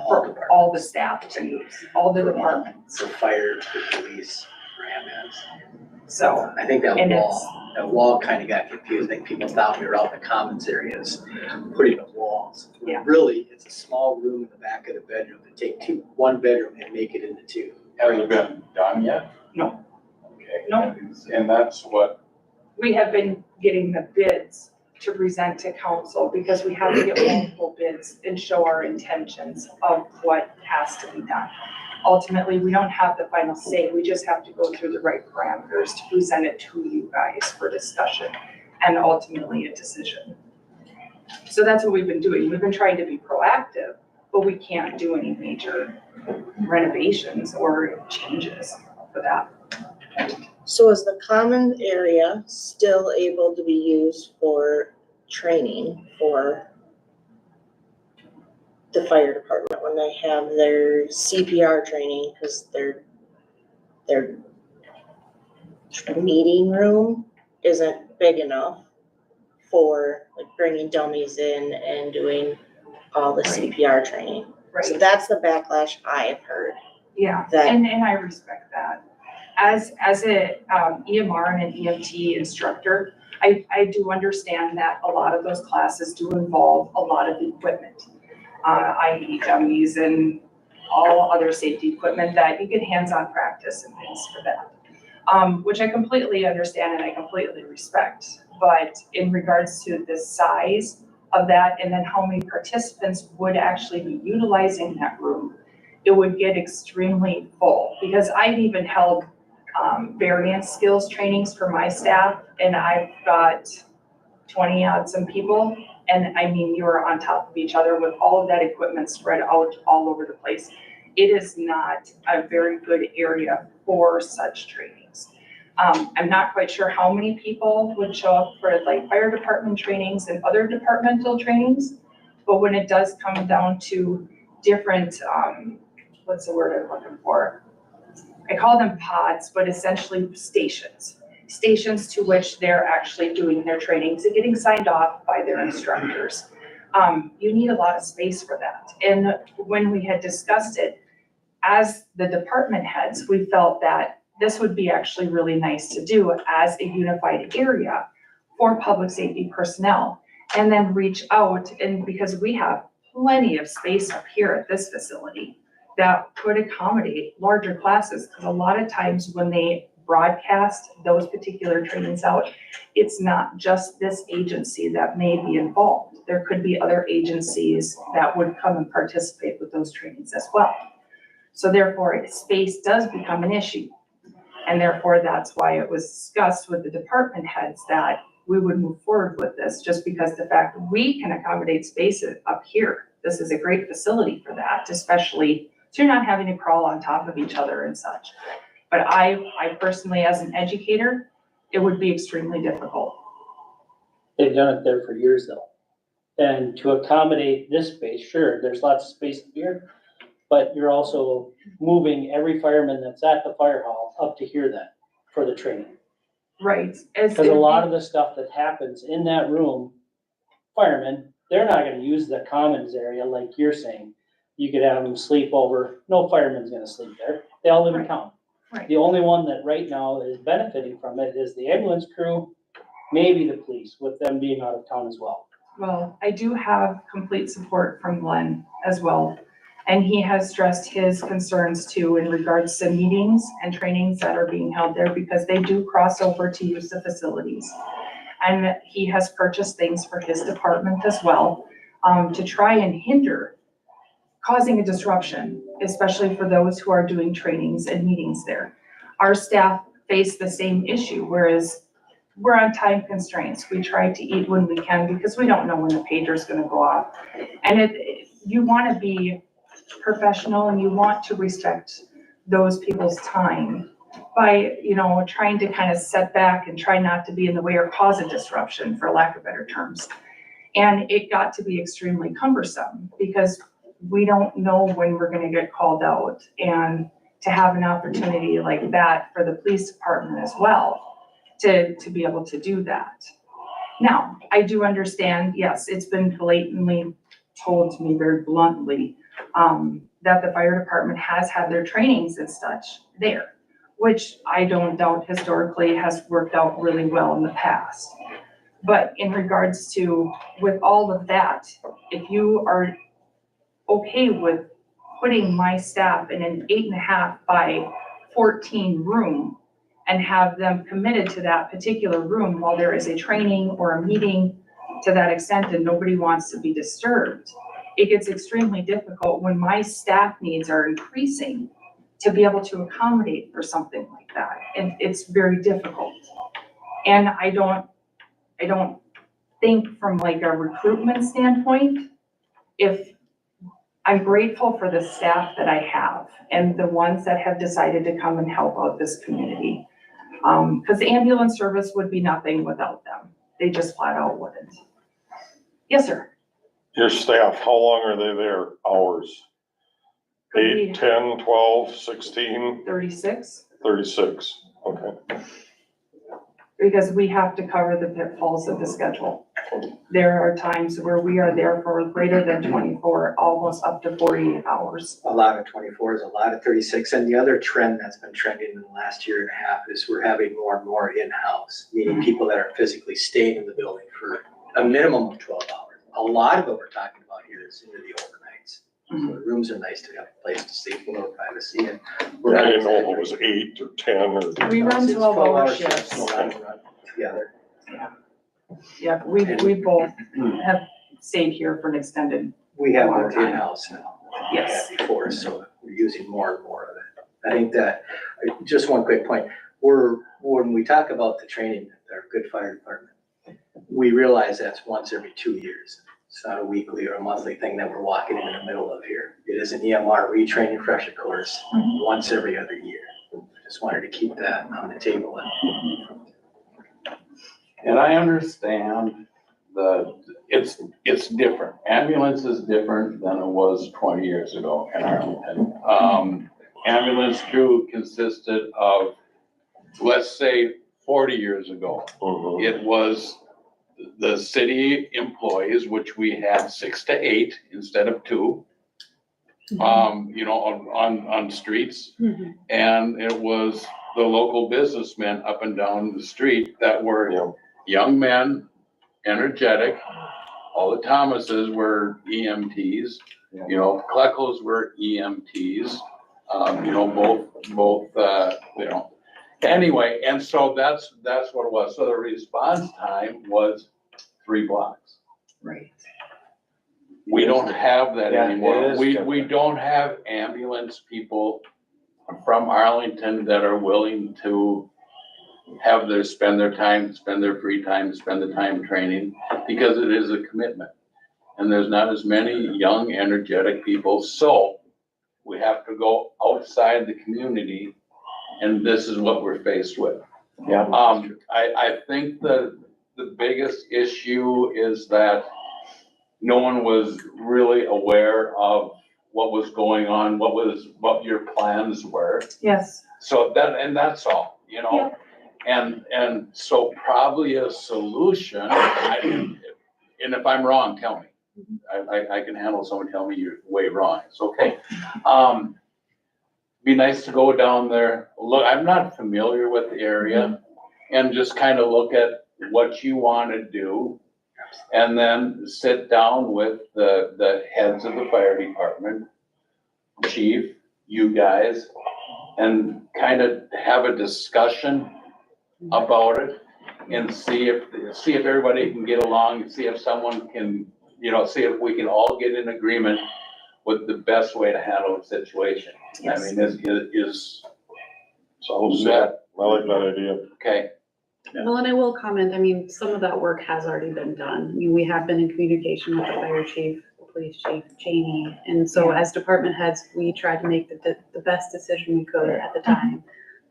All the staff to use, all the departments. For fire, for police, for ambulance. So, I think and that wall kind of got confused. I think people thought we were out in the commons areas putting up walls. Yeah. Really, it's a small room in the back of the bedroom to take one bedroom and make it into two. Has it been done yet? No. Okay. No. And that's what, we have been getting the bids to present to council because we have to get multiple bids and show our intentions of what has to be done. Ultimately, we don't have the final say. We just have to go through the right parameters to present it to you guys for discussion and ultimately a decision. So that's what we've been doing. We've been trying to be proactive, but we can't do any major renovations or changes for that. So is the common area still able to be used for training for the fire department when they have their CPR training? Because their meeting room isn't big enough for like bringing dummies in and doing all the CPR training. So Right, that's the backlash I have heard. yeah, That- and I respect that. As a EMR and an EMT instructor, I do understand that a lot of those classes do involve a lot of equipment. i.e. dummies and all other safety equipment that you get hands-on practice and things for that. Which I completely understand and I completely respect. But in regards to the size of that and then how many participants would actually be utilizing that room, it would get extremely full. Because I've even held variance skills trainings for my staff and I've got 20 odd some people. And I mean, you're on top of each other with all of that equipment spread out all over the place. It is not a very good area for such trainings. I'm not quite sure how many people would show up for like fire department trainings and other departmental trainings. But when it does come down to different, what's the word I'm looking for? I call them pods, but essentially stations to which they're actually doing their trainings and getting signed off by their instructors. You need a lot of space for that. And when we had discussed it, as the department heads, we felt that this would be actually really nice to do as a unified area for public safety personnel. And then reach out, and because we have plenty of space up here at this facility that could accommodate larger classes, because a lot of times when they broadcast those particular trainings out, it's not just this agency that may be involved. There could be other agencies that would come and participate with those trainings as well. So therefore, space does become an issue. And therefore, that's why it was discussed with the department heads that we would move forward with this, just because the fact we can accommodate spaces up here. This is a great facility for that, especially so you're not having to crawl on top of each other and such. But I personally, as an educator, it would be extremely difficult. They've done it there for years though. And to accommodate this space, sure, there's lots of space here, but you're also moving every fireman that's at the fire hall up to here then for the training. Right. Because a lot of the stuff that happens in that room, firemen, they're not gonna use the commons area like you're saying. You could have them sleep over, no fireman's gonna sleep there, they all live in town. Right. The only one that right now is benefiting from it is the ambulance crew, maybe the police, with them being out of town as well. Well, I do have complete support from Glenn as well. And he has stressed his concerns too in regards to meetings and trainings that are being held there because they do cross over to use the facilities. And he has purchased things for his department as well. to try and hinder causing a disruption, especially for those who are doing trainings and meetings there. Our staff face the same issue, whereas we're on time constraints. We try to eat when we can because we don't know when the pager is gonna go off. And you wanna be professional and you want to respect those people's time by, trying to kind of set back and try not to be in the way or cause a disruption, for lack of better terms. And it got to be extremely cumbersome because we don't know when we're gonna get called out, and to have an opportunity like that for the police department as well, to be able to do that. Now, I do understand, yes, it's been blatantly told to me very bluntly, that the fire department has had their trainings and such there, which I don't doubt historically has worked out really well in the past. But in regards to, with all of that, if you are okay with putting my staff in an 8.5 by 14 room and have them committed to that particular room while there is a training or a meeting to that extent and nobody wants to be disturbed, it gets extremely difficult when my staff needs are increasing to be able to accommodate for something like that. And it's very difficult. And I don't think from like a recruitment standpoint, if I'm grateful for the staff that I have and the ones that have decided to come and help out this community. Because the ambulance service would be nothing without them. They just flat out wouldn't. Yes, sir. Your staff, how long are they there? Hours? Could 8, be 10, 12, 16, 36, 36, okay. because we have to cover the pitfalls of the schedule. There are times where we are there for greater than 24, almost up to 48 hours. A lot of 24s, a lot of 36, and the other trend that's been trending in the last year and a half is we're having more and more in-house, meaning people that are physically staying in the building for a minimum of 12 hours. A lot of what we're talking about here is into the overnights. So the rooms are nice to have a place to sleep, a little privacy, and I didn't know if it was 8 or 10 or. We run It's 12-hour 12-hour shifts. so I can run together. Yeah, we both have stayed here for an extended, We have Long more time. in-house now. than we Yes. had Before, so we're using more and more of it. I think that, just one quick point, when we talk about the training, our good fire department, we realize that's once every 2 years. It's not a weekly or a monthly thing that we're walking in the middle of here. It is an EMR retraining refresher course once every other year. Just wanted to keep that on the table. And I understand it's different. Ambulance is different than it was 20 years ago in Arlington. Ambulance crew consisted of, let's say, 40 years ago. It was the city employees, which we had 6 to 8 instead of 2, on streets. And it was the local businessmen up and down the street that were young men, energetic. All the Thomases were EMTs, Kleckels were EMTs, both. Anyway, and so that's what it was. So the response time was 3 blocks. right. We don't have that Yeah, anymore. it is We different. don't have ambulance people from Arlington that are willing to spend their time, spend their free time, spend the time training, because it is a commitment. And there's not as many young, energetic people, so we have to go outside the community, and this is what we're faced with. Yeah. I think the biggest issue is that no one was really aware of what was going on, what your plans were. Yes. So that's all, Yeah. And so probably a solution, and if I'm wrong, tell me. I can handle someone telling me you're way wrong, it's okay. Be nice to go down there, look, I'm not familiar with the area, and just kind of look at what you want to do. And then sit down with the heads of the fire department, chief, you guys, and kind of have a discussion about it and see if everybody can get along, and see if someone can see if we can all get in agreement with the best way to handle the situation. I mean, is, Sounds good. I like that idea. okay. Well, and I will comment, I mean, some of that work has already been done. I mean, we have been in communication with the fire chief, the police chief, Jamie. And so as department heads, we tried to make the best decision we could at the time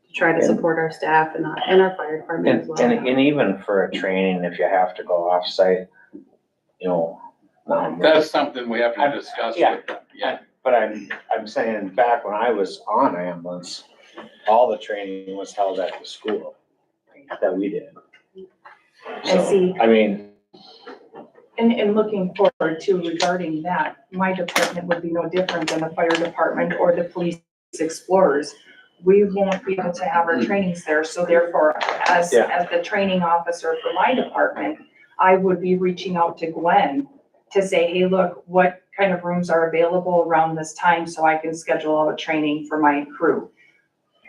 to try to support our staff and our fire department as well. And even for a training, if you have to go off-site, you know. That's something we have to discuss with them, yeah. But I'm saying back when I was on ambulance, all the training was held at the school that we did. I see. I mean, And looking forward to regarding that, my department would be no different than the fire department or the police explorers. We won't be able to have our trainings there, so therefore, as the training officer for my department, I would be reaching out to Gwen to say, hey, look, what kind of rooms are available around this time so I can schedule out a training for my crew.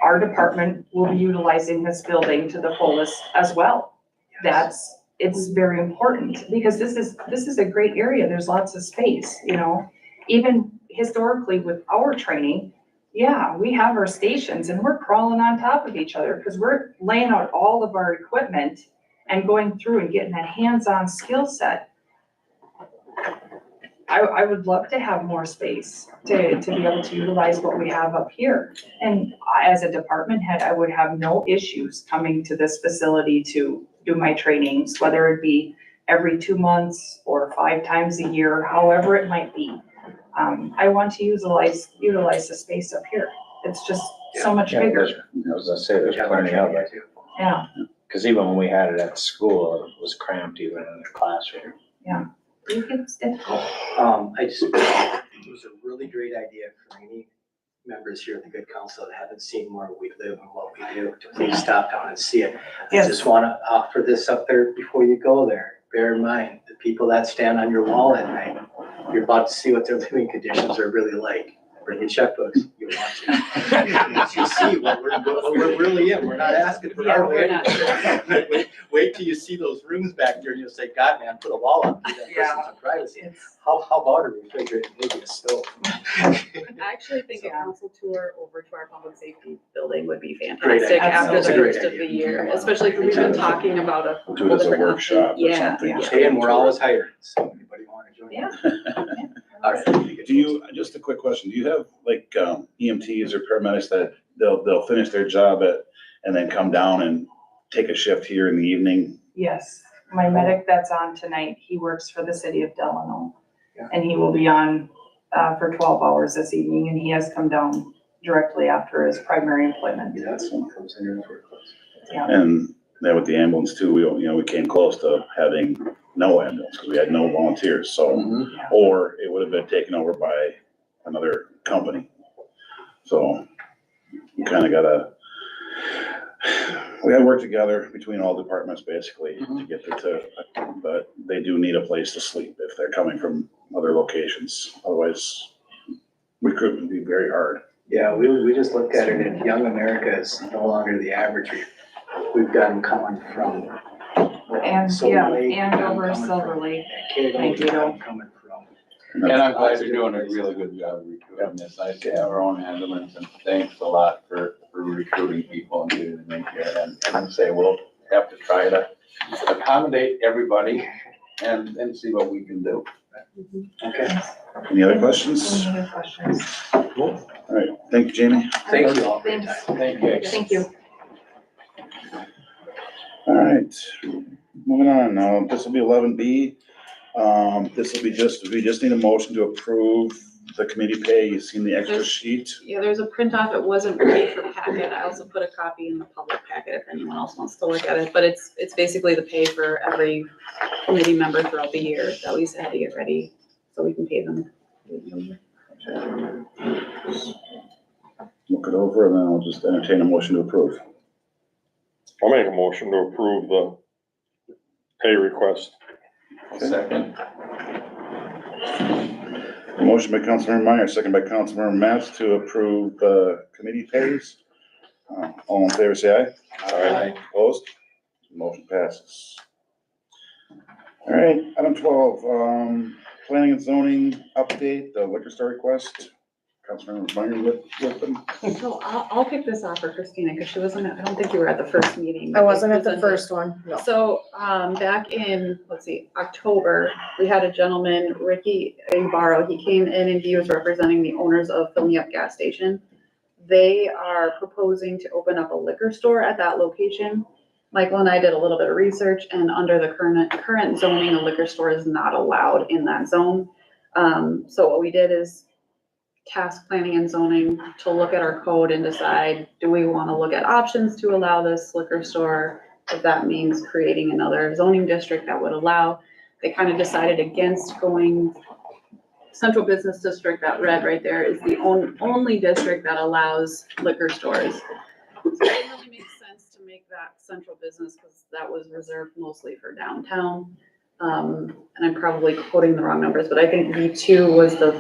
Our department will be utilizing this building to the fullest as well. It's very important because this is a great area. There's lots of space, you know. Even historically with our training, we have our stations and we're crawling on top of each other because we're laying out all of our equipment and going through and getting that hands-on skill set. I would love to have more space to be able to utilize what we have up here. And as a department head, I would have no issues coming to this facility to do my trainings, whether it be every 2 months or 5 times a year, however it might be. I want to utilize the space up here. It's just so much bigger. I was gonna say, there's plenty of it. Yeah. Cause even when we had it at school, it was cramped even in the classroom. It's difficult. It was a really great idea for any members here at the Good Council that haven't seen where we live and what we do, to please stop down and see it. I just wanna offer this up there before you go there. Bear in mind, the people that stand on your wall at night, you're about to see what their living conditions are really like. Bring your checkbooks, you'll want to. You see what we're really in, we're not asking for our way. Wait till you see those rooms back there and you'll say, God, man, put a wall up, give that person some privacy. How about a refrigerator, maybe a stove? I actually think a council tour over to our public safety building would be fantastic after the first of the year, especially because we've been talking about a. Do it as a workshop or something. And we're always hiring, so anybody want to join? Yeah. All right. Do you, just a quick question, do you have like EMTs or paramedics that they'll finish their job and then come down and take a shift here in the evening? Yes, my medic that's on tonight, he works for the city of Delano. And he will be on for 12 hours this evening, and he has come down directly after his primary employment. Yeah, that's one comes in here and work close. Yeah. And then with the ambulance too, we came close to having no ambulance because we had no volunteers, so, or it would have been taken over by another company. So we kind of we gotta work together between all departments basically to get but they do need a place to sleep if they're coming from other locations. Otherwise, recruitment would be very hard. Yeah, we just looked at it and young America is no longer the average. We've got them coming from. Andover, Silver Lake. Thank you. Coming from. And I'm glad you're doing a really good job recruiting this. I have our own ambulance and thanks a lot for recruiting people and getting them in here. And I say we'll have to try to accommodate everybody and see what we can do. Okay. Any other questions? Any other questions? All right, thank you, Jamie. Thank you all for your Thanks. time. Thank you. Thank you. All right, moving on now, this will be 11B. This will be we just need a motion to approve the committee pay. You've seen the extra sheet. Yeah, there's a print off. It wasn't paid for packet. I also put a copy in the public packet if anyone else wants to look at it. But it's basically the pay for every committee member throughout the year that we had to get ready so we can pay them. Look it over and then I'll just entertain a motion to approve. I'll make a motion to approve the pay request. Second. A motion by Councilmember Meyer, second by Councilmember Matz to approve committee pays. All in favor, say aye. Aye. Opposed? Motion passes. All right, item 12, planning and zoning update, the liquor store request. Councilmember Meyer with them. So I'll kick this off for Christina, because she wasn't, I don't think you were at the first meeting. I wasn't at the first one, no. So, back in, let's see, October, we had a gentleman, Ricky Ibarro, he came in and he was representing the owners of Fill Me Up gas station. They are proposing to open up a liquor store at that location. Michael and I did a little bit of research, and under the current zoning, a liquor store is not allowed in that zone. So what we did is task planning and zoning to look at our code and decide, do we want to look at options to allow this liquor store? If that means creating another zoning district that would allow, they kind of decided against going. Central Business District, that red right there, is the only district that allows liquor stores. So it didn't really make sense to make that central business, because that was reserved mostly for downtown. And I'm probably quoting the wrong numbers, but I think B2 was the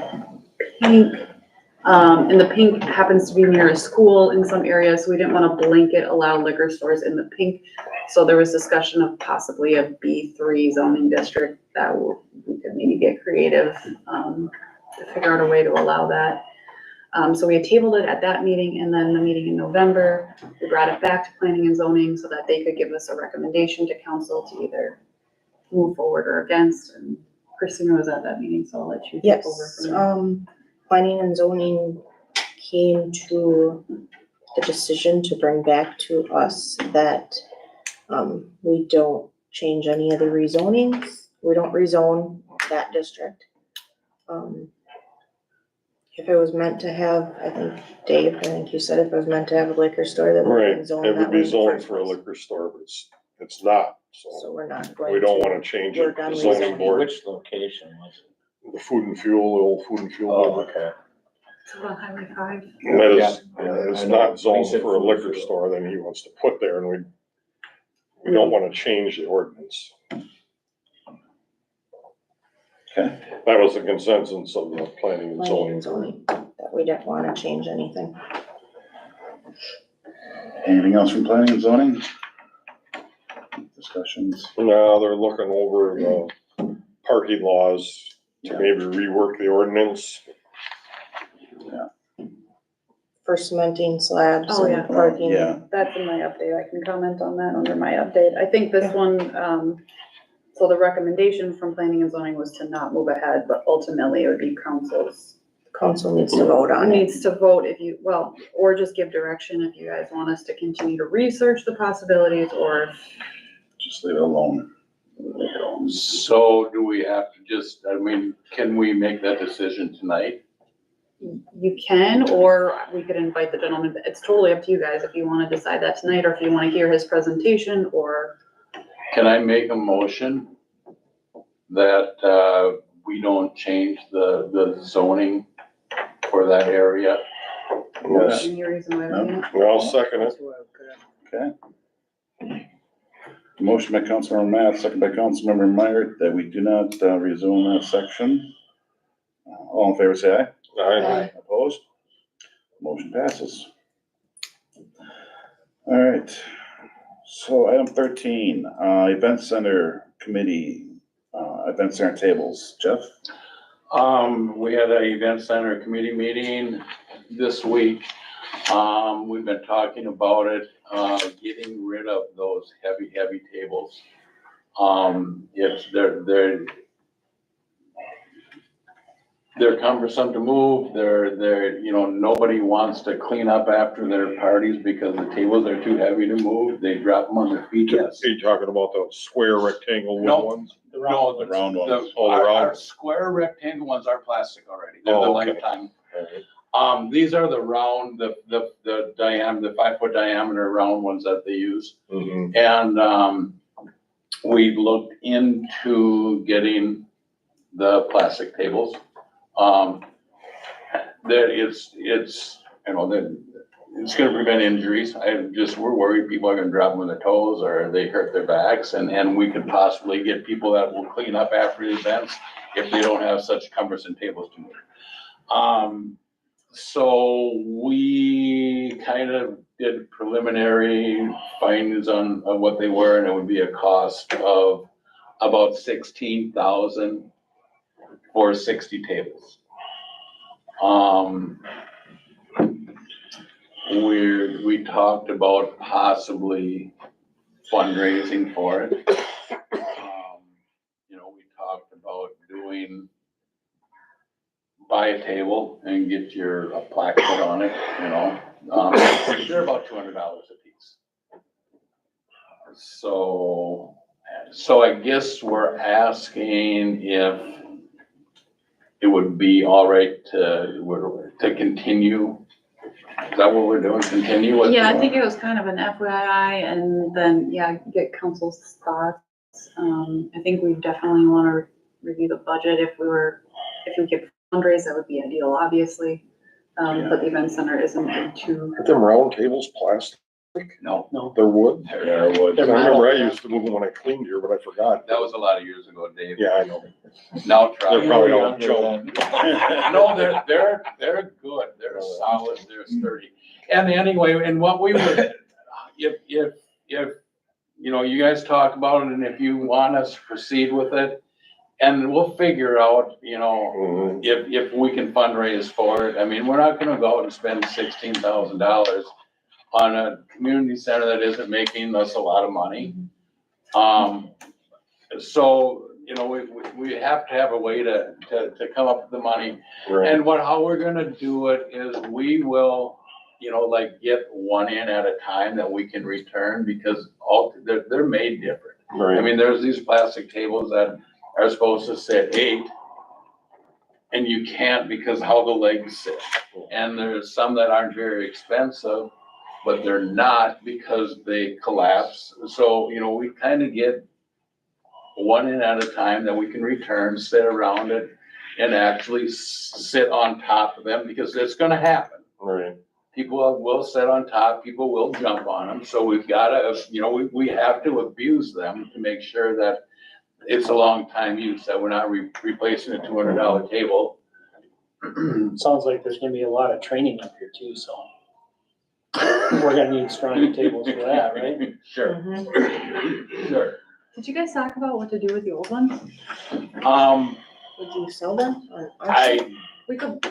pink. And the pink happens to be near a school in some areas, so we didn't want to blanket allow liquor stores in the pink. So there was discussion of possibly a B3 zoning district that we could maybe get creative, to figure out a way to allow that. So we had tabled it at that meeting, and then the meeting in November, we brought it back to planning and zoning so that they could give us a recommendation to council to either move forward or against. And Christina was at that meeting, so I'll let you take over Yes, from there. planning and zoning came to the decision to bring back to us that, we don't change any of the rezonings. We don't rezone that district. If it was meant to have, I think, Dave, I think you said if it was meant to have a liquor store, then Right, we zone it that would way be in the zoned first for a place. liquor store, but it's not, So so we're not going to. we don't wanna change it. work on The zoning rezoning. board, Which location was it? the food and fuel, the old food and fuel. Oh, building. okay. It's on Highway 5. That is, Yeah, yeah, it's I know. not When zoned you said for a food and liquor fuel. store, then he wants to put there, and we don't wanna change the ordinance. Okay. That was the consensus of the planning and Planning zoning. and zoning, that we didn't wanna change anything. Anything else from planning and zoning? Discussions? Now, they're looking over the parking laws to Yeah. maybe rework the ordinance. For cementing slabs Oh, yeah. and parking. Yeah, That's in my update, I can comment on that under my update. I think this one, so the recommendation from planning and zoning was to not move ahead, but ultimately it would be council's. Council needs to vote on it. Needs to vote if you, well, or just give direction if you guys want us to continue to research the possibilities, or just leave it alone. leave it alone. So do we have to just, I mean, can we make that decision tonight? You can, or we could invite the gentleman, it's totally up to you guys if you wanna decide that tonight, or if you wanna hear his presentation, or. Can I make a motion that, we don't change the zoning for that area? Yes. Any reason why No. we can't? I'll second it. Okay. Motion by Councilmember Matt, second by Councilmember Meyer, that we do not rezone that section. All in favor, say aye. Aye. Opposed? Motion passes. All right, so item 13, event center committee, event center tables. Jeff? We had an event center committee meeting this week. We've been talking about it, getting rid of those heavy tables. It's, they're cumbersome to move, they're, you know, nobody wants to clean up after their parties because the tables are too heavy to move, they drop them on their feet. Are you talking about the square rectangle wood No. ones? No, The round ones. Our square rectangle ones are plastic already, they're the Oh, okay. lifetime. These are the round, the diameter, the 5-foot diameter round ones that they use. Mhm. And, we looked into getting the plastic tables. That it's, you know, that it's gonna prevent injuries. We're worried people are gonna drop them on their toes or they hurt their backs, and we could possibly get people that will clean up after the events if they don't have such cumbersome tables to move. So we kind of did preliminary findings on what they were, and it would be a cost of about $16,000 for 60 tables. We talked about possibly fundraising for it. You know, we talked about doing, buy a table and get a plaque put on it, you know. They're about $200 a piece. So I guess we're asking if it would be all right to continue. Is that what we're doing? Continue with? Yeah, I think it was kind of an FYI and then, yeah, get council's thoughts. I think we definitely want to review the budget. If we could fundraise, that would be ideal, obviously. But the event center isn't too. Are them round tables plastic? No. They're wood? They're wood. I remember I used to move them when I cleaned here, but I forgot. That was a lot of years ago, Dave. Yeah, I know. Now try. They're probably all junk. No, they're good. They're solid. They're sturdy. And anyway, and what we would, if, you know, you guys talk about it and if you want us to proceed with it, and we'll figure out, you know, if we can fundraise for it. I mean, we're not gonna go out and spend $16,000 on a community center that isn't making us a lot of money. So, you know, we have to have a way to come up with the money. Right. And how we're gonna do it is we will, you know, like get one in at a time that we can return because they're made different. Right. I mean, there's these plastic tables that are supposed to sit 8 and you can't because how the legs sit. And there's some that aren't very expensive, but they're not because they collapse. So, you know, we kind of get one in at a time that we can return, sit around it and actually sit on top of them because it's gonna happen. Right. People will sit on top, people will jump on them. So we've gotta, you know, we have to abuse them to make sure that it's a long time use, that we're not replacing a $200 table. Sounds like there's gonna be a lot of training up here too, so. We're gonna need stronger tables for that, right? Sure. Sure. Did you guys talk about what to do with the old ones? Would you sell them or auction?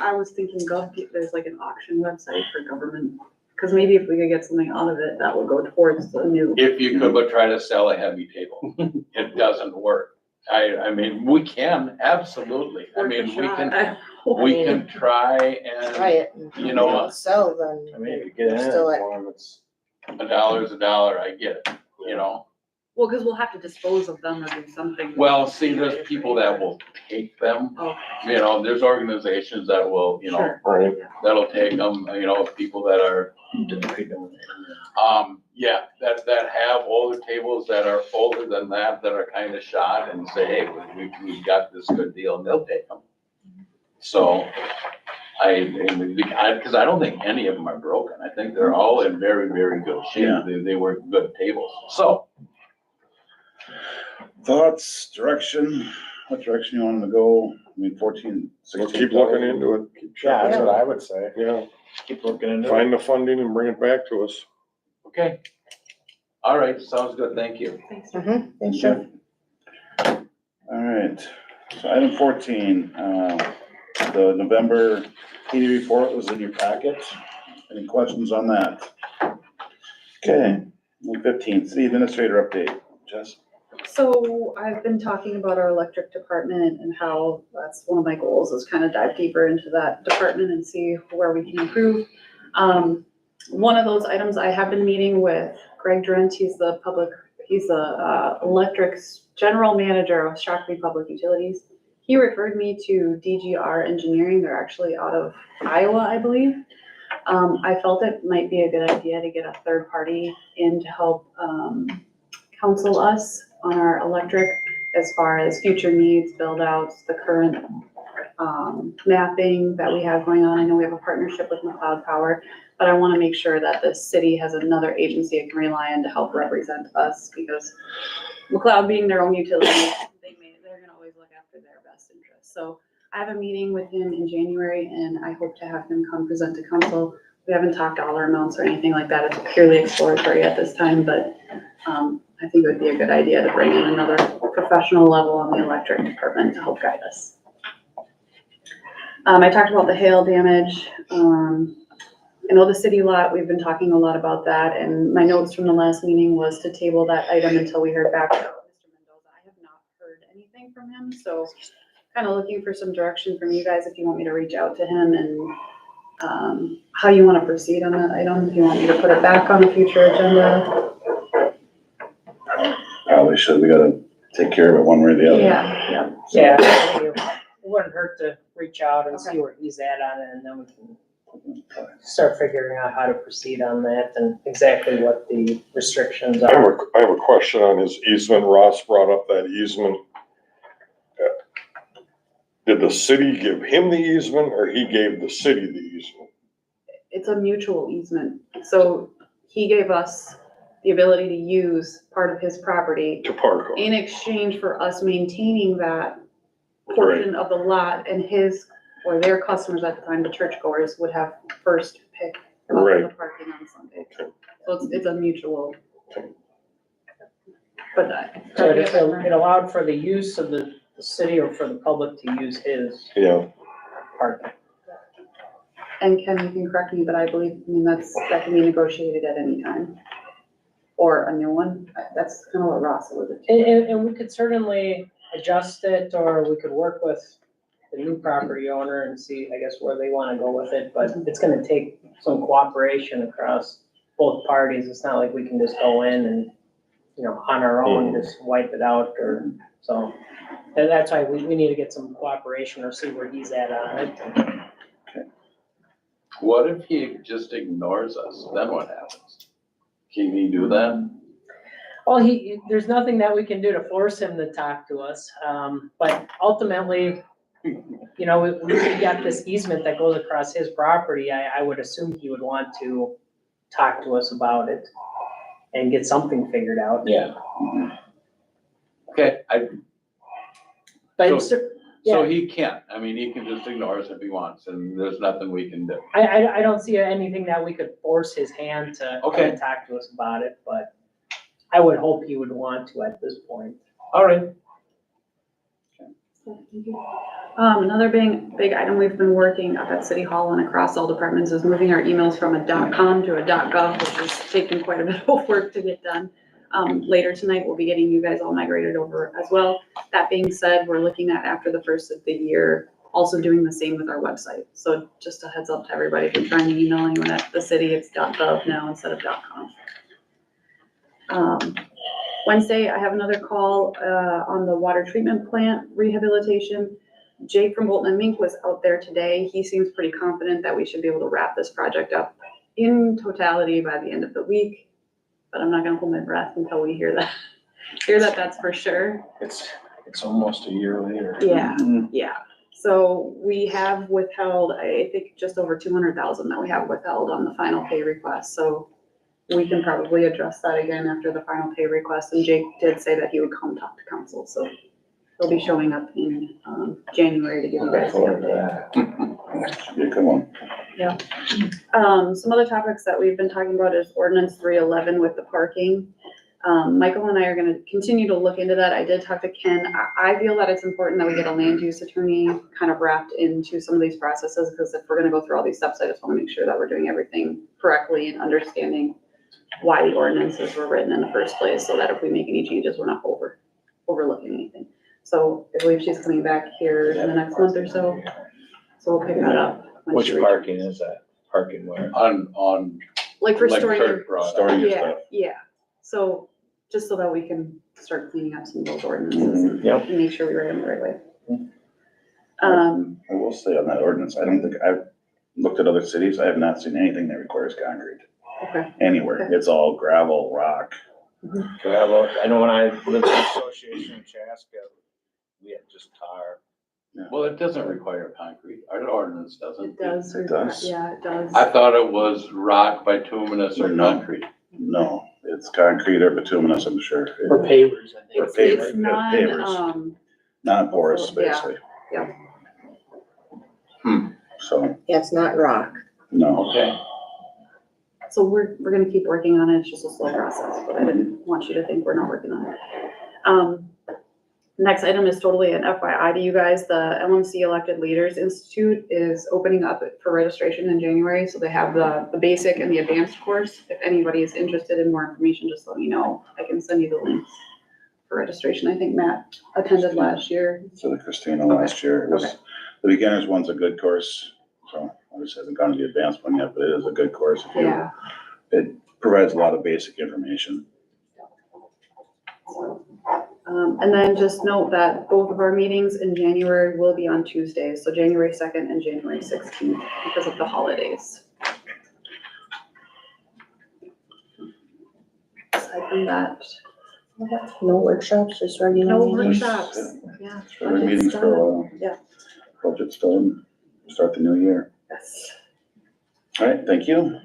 I was thinking there's like an auction website for government, because maybe if we could get something out of it, that would go towards the new. If you could, but try to sell a heavy table, it doesn't work. I mean, we can, absolutely. I mean, we can try Try and, it and you know, don't sell, then I mean, if you get in it Still at- for them, it's. $1 is $1, I get it, you know? Well, because we'll have to dispose of them or do something. Well, see, there's people that will take them, Oh, you know, there's organizations that will, you know, sure. Right. that'll take them, you know, people that are, yeah, that have older tables that are older than that are kind of shot and say, hey, we've got this good deal and they'll take them. So because I don't think any of them are broken. I think they're all in very, very good shape. Yeah. They were good tables. So. Thoughts, direction, what direction you want them to go? I mean, 14, 16. Let's keep looking into it. Keep Yeah, that's checking what it I out. would say. Yeah, Keep looking into it. find the funding and bring it back to us. Okay. All right, sounds good. Thank you. Thanks. Thanks, Jeff. All right, so item 14, the November PD report was in your packet. Any questions on that? Okay, item 15, city administrator update. Jess? So I've been talking about our electric department and how that's one of my goals is kind of dive deeper into that department and see where we can improve. One of those items I have been meeting with Greg Drent, he's the electrics general manager of Shakopee Public Utilities. He referred me to DGR Engineering. They're actually out of Iowa, I believe. I felt it might be a good idea to get a third party in to help counsel us on our electric as far as future needs, build outs, the current mapping that we have going on. I know we have a partnership with McLeod Power, but I want to make sure that the city has another agency it can rely on to help represent us, because McLeod being their own utility, they're gonna always look after their best interests. So I have a meeting with him in January and I hope to have him come present to council. We haven't talked dollar amounts or anything like that. It's purely exploratory at this time, but I think it would be a good idea to bring in another professional level on the electric department to help guide us. I talked about the hail damage. I know the city lot, we've been talking a lot about that, and my notes from the last meeting was to table that item until we heard back from Mr. Mendoza. I have not heard anything from him, so kind of looking for some direction from you guys if you want me to reach out to him and how you want to proceed on that item. If you want me to put it back on a future agenda. Probably should, we gotta take care of it one way or the other. Yeah. Yeah, I think it wouldn't hurt to reach out and see where he's at on it, and then we can start figuring out how to proceed on that and exactly what the restrictions I are. have a question on his easement. Ross brought up that easement. Did the city give him the easement or he gave the city the easement? It's a mutual easement. So he gave us the ability to use part of his property To park on? in exchange for us maintaining that portion of the lot, and his or their customers at the time, the churchgoers, would have first pick of Right. the parking on Sunday. Okay. So it's a mutual. But So it allowed for the use of the city or for the public to use his Yeah. parking. and Ken, you can correct me, but I believe, that can be negotiated at any time. Or a new one. That's kind of what Ross alluded to. And we could certainly adjust it, or we could work with the new property owner and see, I guess, where they wanna go with it, but it's gonna take some cooperation across both parties. It's not like we can just go in and, on our own, just wipe it out, or, so. And that's why we need to get some cooperation or see where he's at on it. What if he just ignores us? Then what happens? Can he do that? Well, there's nothing that we can do to force him to talk to us, but ultimately, we got this easement that goes across his property. I would assume he would want to talk to us about it and get something figured out. Yeah. Okay, But so he can't, he can just ignore us if he wants, and there's nothing we can do. I don't see anything that we could force his hand to come Okay. and talk to us about it, but I would hope he would want to at this point. All right. Another big item we've been working up at City Hall and across all departments is moving our emails from a .com to a .gov, which has taken quite a bit of work to get done. Later tonight, we'll be getting you guys all migrated over as well. That being said, we're looking at after the first of the year, also doing the same with our website. So just a heads up to everybody, if you're trying to email anyone at the city, it's .gov now instead of .com. Wednesday, I have another call on the water treatment plant rehabilitation. Jake from Bolton and Mink was out there today. He seems pretty confident that we should be able to wrap this project up in totality by the end of the week. But I'm not gonna hold my breath until we hear that. That's for sure. It's almost a year later. Yeah. So we have withheld, I think, just over 200,000 that we have withheld on the final pay request. So we can probably address that again after the final pay request. And Jake did say that he would come talk to council. So he'll be showing up in January to give you guys the update. Yeah, come on. Yeah. Some other topics that we've been talking about is ordinance 311 with the parking. Michael and I are gonna continue to look into that. I did talk to Ken. I feel that it's important that we get a land use attorney kind of wrapped into some of these processes, because if we're gonna go through all these steps, I just wanna make sure that we're doing everything correctly and understanding why the ordinances were written in the first place, so that if we make any changes, we're not overlooking anything. So I believe she's coming back here in the next month or so. So we'll pick that up. when Which she returns. parking is that? Parking where? On, Like for like storing your, Kurt brought up. Storing your yeah, stuff. yeah. So just so that we can start cleaning up some of those ordinances and Yep. make sure we write them the right way. I will say on that ordinance, I don't think I've looked at other cities. I have not seen anything that requires concrete Okay. anywhere. Okay. It's all gravel, rock. Gravel. I know when I lived in the association in Chaska, we had just tar. Well, it doesn't require concrete. Our ordinance doesn't. It does. It does. Yeah, it does. I thought it was rock, bituminous, or No. concrete. No, it's concrete or bituminous, I'm sure. Or pavers, I think. It's pavers, non, Non-porous, Yeah. basically. Yeah. So, Yeah, it's not rock. no. Okay. so we're gonna keep working on it. It's just a slow process, but I didn't want you to think we're not working on it. Next item is totally an FYI to you guys. The LMC Elected Leaders Institute is opening up for registration in January. So they have the basic and the advanced course. If anybody is interested in more information, just let me know. I can send you the links for registration. I think Matt attended last year. So the Christina last year, it was, the beginners one's a good course. So I just haven't gone to the advanced one yet, but it is a good course. If you, Yeah. it provides a lot of basic information. And then just note that both of our meetings in January will be on Tuesdays, so January 2nd and January 16th because of the holidays. Aside from that, No workshops, just regular no meetings? workshops. Yeah. Regular meetings for a while. Yeah. Budget's done, start the new year. Yes. All right, thank you.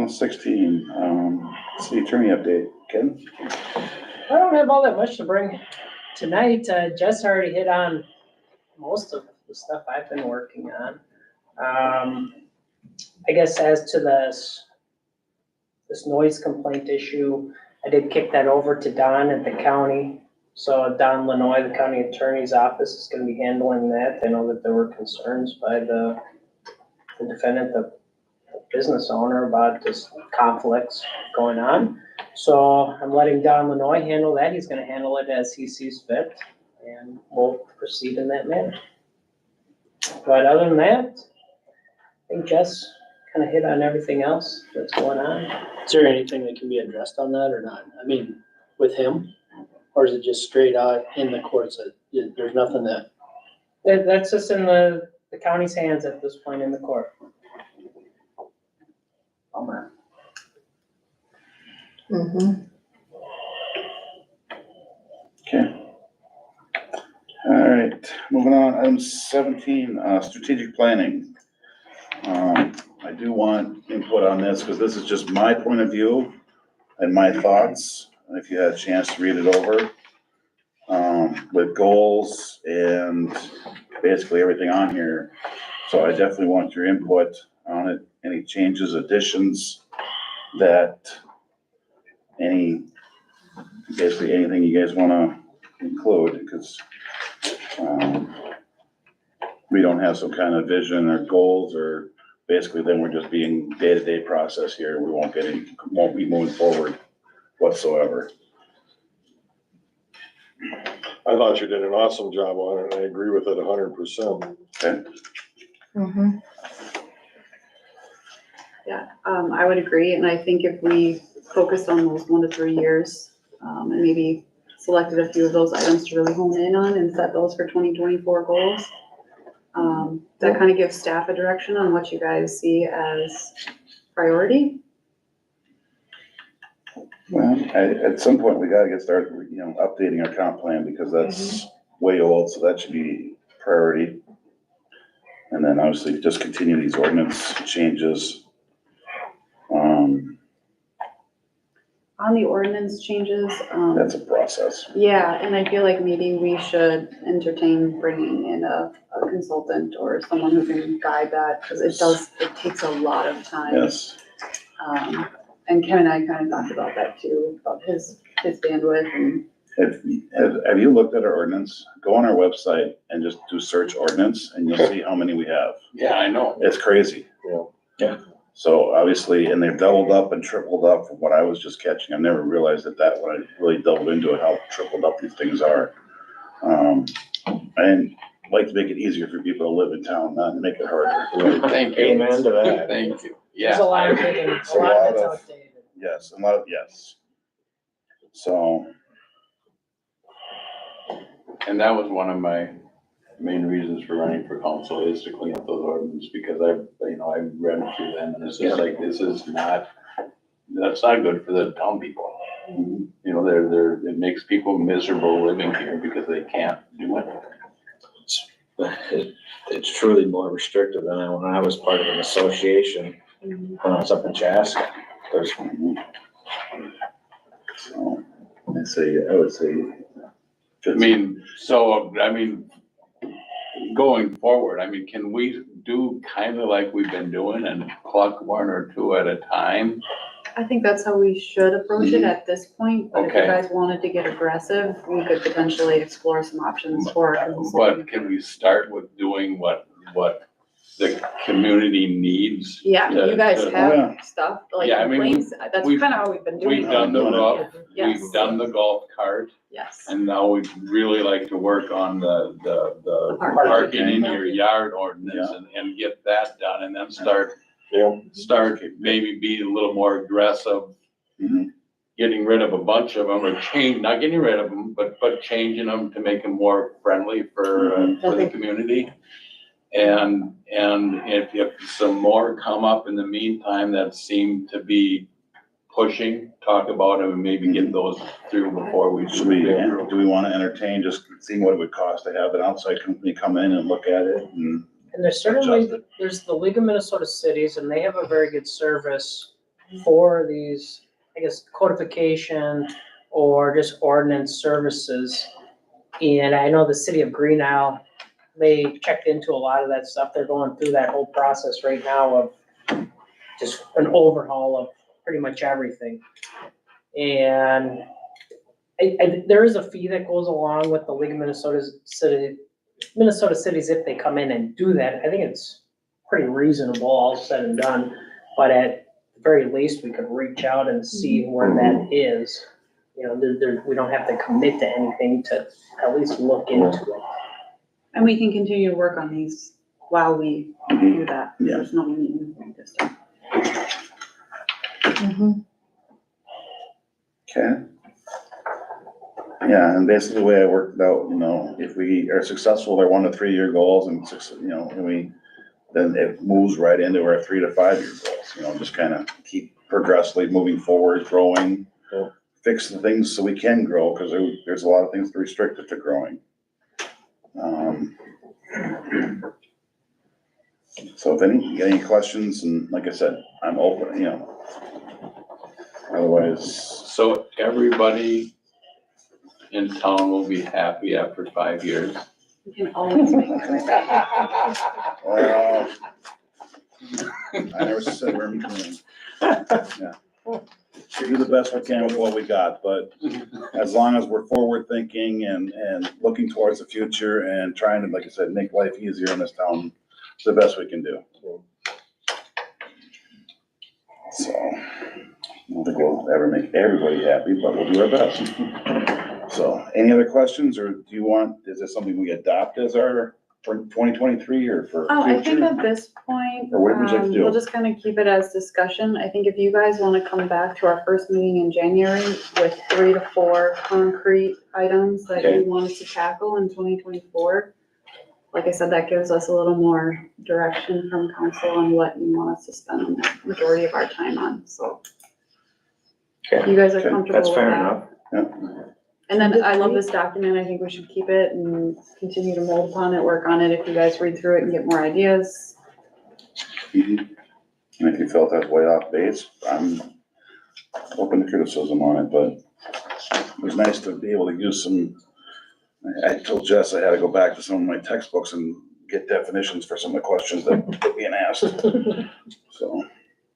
16, city attorney update. Ken? I don't have all that much to bring tonight. Jess already hit on most of the stuff I've been working on. I guess as to this noise complaint issue, I did kick that over to Don at the county. So Don Lanoy, the county attorney's office, is gonna be handling that. I know that there were concerns by the defendant, the business owner, about this conflicts going on. So I'm letting Don Lanoy handle that. He's gonna handle it as he sees fit, and we'll proceed in that manner. But other than that, I think Jess kind of hit on everything else that's going on. Is there anything that can be addressed on that or not? I mean, with him? Or is it just straight out in the courts that there's nothing that? That's just in the county's hands at this point in the court. Bummer. Mm-hmm. Okay. All right, moving on, item 17, strategic planning. I do want input on this because this is just my point of view and my thoughts. And if you had a chance to read it over, with goals and basically everything on here. So I definitely want your input on it, any changes, additions, basically anything you guys wanna include, because, we don't have some kind of vision or goals, or basically then we're just being day-to-day process here. We won't be moving forward whatsoever. I thought you did an awesome job on it, and I agree with it 100%. Okay. Mm-hmm. Yeah, I would agree, and I think if we focused on those 1 to 3 years, and maybe selected a few of those items to really hone in on and set those for 2024 goals, that kind of gives staff a direction on what you guys see as priority. Well, at some point, we gotta get started, updating our comp plan, because that's way old, so that should be priority. And then obviously just continue these ordinance changes. On the ordinance changes, That's a process. yeah, and I feel like maybe we should entertain bringing in a consultant or someone who can guide that, because it takes a lot of time. Yes. And Ken and I kind of talked about that too, about his bandwidth and. Have you looked at our ordinance? Go on our website and just do search ordinance, and you'll see how many we have. Yeah, I know. It's crazy. Yeah. So obviously, and they've doubled up and tripled up from what I was just catching. I never realized that when I really doubled into it, how tripled up these things are. And like to make it easier for people to live in town, not make it harder. Thank you. Amen to that. Thank you. There's Yeah. a lot of it, and a lot of it's outdated. Yes, yes. So, And that was one of my main reasons for running for council, is to clean up those ordinances, because I've read through them, and it's just like, that's not good for the town people. You know, it makes people miserable living here because they can't do anything. It's truly more restrictive than when I was part of an association, when I was up in Chaska. so I would say. Going forward, can we do kind of like we've been doing and pluck 1 or 2 at a time I think that's how we should approach it at this point, but if you Okay. guys wanted to get aggressive, we could potentially explore some options for. But can we start with doing what the community needs? Yeah, you guys to- have stuff, like Yeah, I mean, complaints, that's we've- kind of how we've been doing We've it. done the golf, Yes. we've done the golf cart, Yes. and now we'd really like to work on the parking. parking in your yard ordinance and get that done, and then start maybe be a little more aggressive. Mhm. Getting rid of a bunch of them, or not getting rid of them, but changing them to make them more friendly for the community. And if some more come up in the meantime that seem to be pushing, talk about them and maybe get those through before we. Do we want to entertain just seeing what it would cost to have an outside company come in and look at it and? And there's certainly, there's the League of Minnesota Cities, and they have a very good service for these, I guess, codification or just ordinance services. And I know the city of Green Isle, they checked into a lot of that stuff. They're going through that whole process right now of just an overhaul of pretty much everything. And there is a fee that goes along with the League of Minnesota Cities if they come in and do that. I think it's pretty reasonable, all said and done. But at the very least, we could reach out and see where that is. You know, we don't have to commit to anything to at least look into it. And we can continue to work on these while we do that. Yeah. There's no need this time. Okay. Yeah, and basically the way I worked it out, you know, if we are successful, they're 1 to 3 year goals and, you know, then it moves right into our 3 to 5 year goals, you know, just kind of keep progressively moving forward, growing, fix the things so we can grow, because there's a lot of things that restrict it to growing. So if you got any questions, and like I said, I'm open, you know, otherwise. So everybody in town will be happy after 5 years. We can always make it. Well, I never said we're doing. Yeah. We do the best we can with what we got, but as long as we're forward thinking and looking towards the future and trying to, like I said, make life easier in this town, it's the best we can do. So, I don't think we'll ever make everybody happy, but we'll do our best. So, any other questions, or is this something we adopt as our, for 2023 or for Oh, I think future? at this point, Or what would you like to do? we'll just kind of keep it as discussion. I think if you guys want to come back to our first meeting in January with 3 to 4 concrete items that Okay. you want us to tackle in 2024, like I said, that gives us a little more direction from council on what you want us to spend the majority of our time on, so. Okay. You guys are Okay. comfortable That's with fair that? enough. Yeah. And then I love this document. I think we should keep it and continue to mold upon it, work on it. If you guys read through it and get more ideas. Mhm. And if you felt that's way off base, I'm open to criticism on it, but it was nice to be able to use some, I told Jess I had to go back to some of my textbooks and get definitions for some of the questions that were being asked.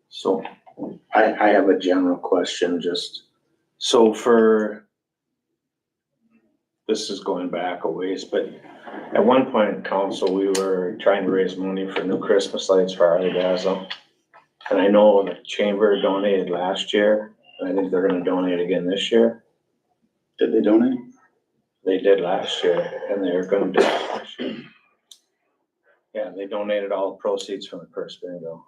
So I have a general question, this is going back a ways, but at one point in council, we were trying to raise money for new Christmas lights for Arlington. And I know the chamber donated last year, and I think they're gonna donate again this year. Did they donate? They did last year, and they're gonna do it this year. Yeah, they donated all the proceeds from the first bingo.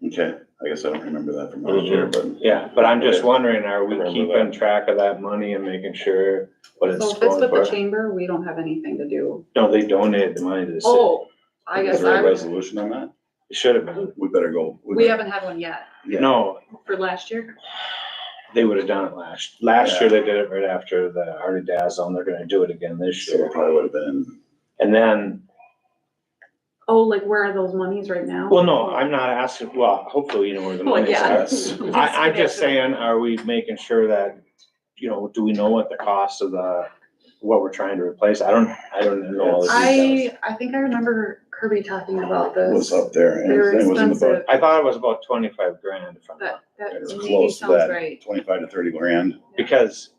Okay, I guess I don't remember that from last year, but. Yeah, but I'm just wondering, are we Remember keeping that. track of that money and making sure what it's So if it's going with the for? chamber, we don't have anything to do. No, they donated the money to the city. Oh, I Is guess there a I would, resolution on that? It should have been. We better go. we haven't had one yet No, for last year. they would have done it last year. They did it right after the Artie Dazzle. They're gonna do it again this So year. it probably would have been, And then, Oh, like where are those monies right now? well, no, I'm not asking, well, hopefully you know where the Well, money's yeah. at. I'm just saying, are we making sure that, do we know what the cost of what we're trying to replace? I don't know all the details. I think I remember Kirby talking about was this? up there, and They're it was in the budget. expensive. I thought it was about 25 grand from That It was maybe close to sounds that, right. 25 to 30 grand. because,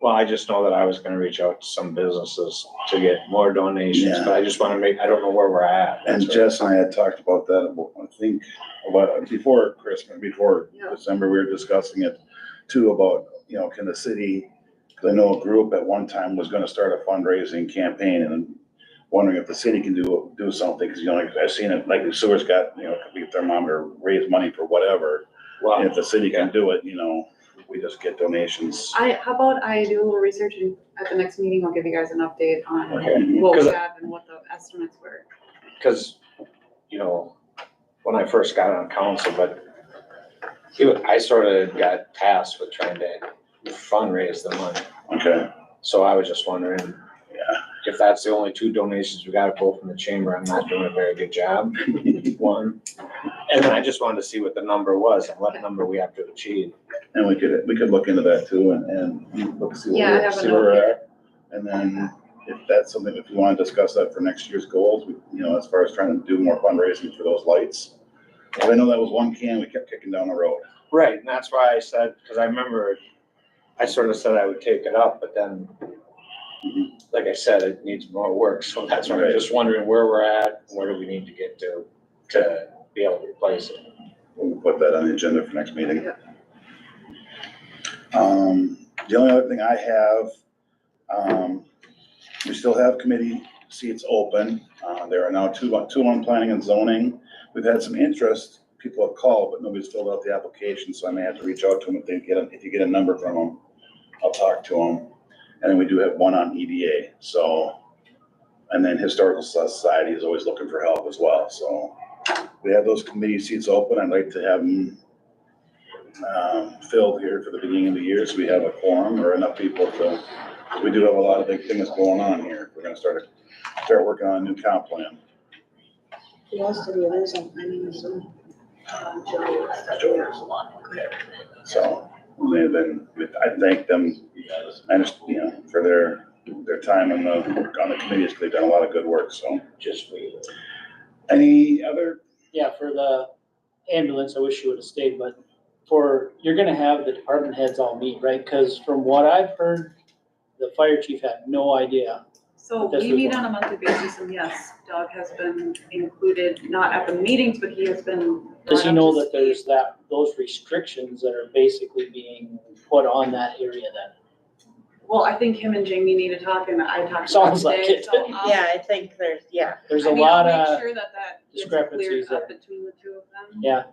well, I just know that I was gonna reach out to some businesses to get more donations, Yeah. but I just wanna I don't know where we're at. And That's what- Jess and I had talked about that, I think, about, before Christmas, before Yeah. December, we were discussing it too, about, can the city, because I know a group at one time was gonna start a fundraising campaign, and wondering if the city can do something, because, like, I've seen it, like the sewer's got, it could be a thermometer, raise money for whatever. And if the city can do it, we just get donations. How about I do a little research and at the next meeting, I'll give you guys an update on Okay. what we 'Cause- have and what the estimates were. Cause, when I first got on council, but I sort of got tasked with trying to fundraise the money. Okay, So I was just wondering, if that's the only two donations we got both from the chamber, I'm not doing a very good job, one. And then I just wanted to see what the number was and what number we have to achieve. and we could look into that too, and look, see Yeah, I where have a see where we're note at. And then if that's something, if you want to discuss that for next year's goals, as far as trying to do more fundraising for those lights. I know that was one can we kept kicking down the road. Right, and that's why I said, because I remember I sort of said I would take it up, but then, like I said, it needs more work. So that's why I'm just wondering where we're at, where do we need to get to be able to replace it. We'll put that on the agenda for next meeting. The only other thing I have, we still have committee seats open. There are now two on planning and zoning. We've had some interest. People have called, but nobody's filled out the application, so I may have to reach out to them if you get a number from them. I'll talk to them. And then we do have one on EDA, and then Historical Society is always looking for help as well, so. We have those committee seats open. I'd like to have them filled here for the beginning of the year, so we have a quorum or enough people we do have a lot of big things going on here. We're gonna start working on a new comp plan. Who else did we lose on planning and zoning? So they've been, I thank them, for their time on the committees, they've done a lot of good work, so. Just wait. Any other? Yeah, for the ambulance, I wish you would have stayed, but you're gonna have the department heads all meet, right? Cause from what I've heard, the fire chief had no idea. So But this we was meet one. on a monthly basis, and yes, Doug has been included, not at the meetings, but he has been. Does he brought know up to that speed. there's those restrictions that are basically being put on that area then? Well, I think him and Jamie need to talk, and I talked to him Sounds like today, it. so I'll. Yeah, I think there's There's I a mean, lot I'll of make sure that gets cleared discrepancies up there. between the two of them. Yeah,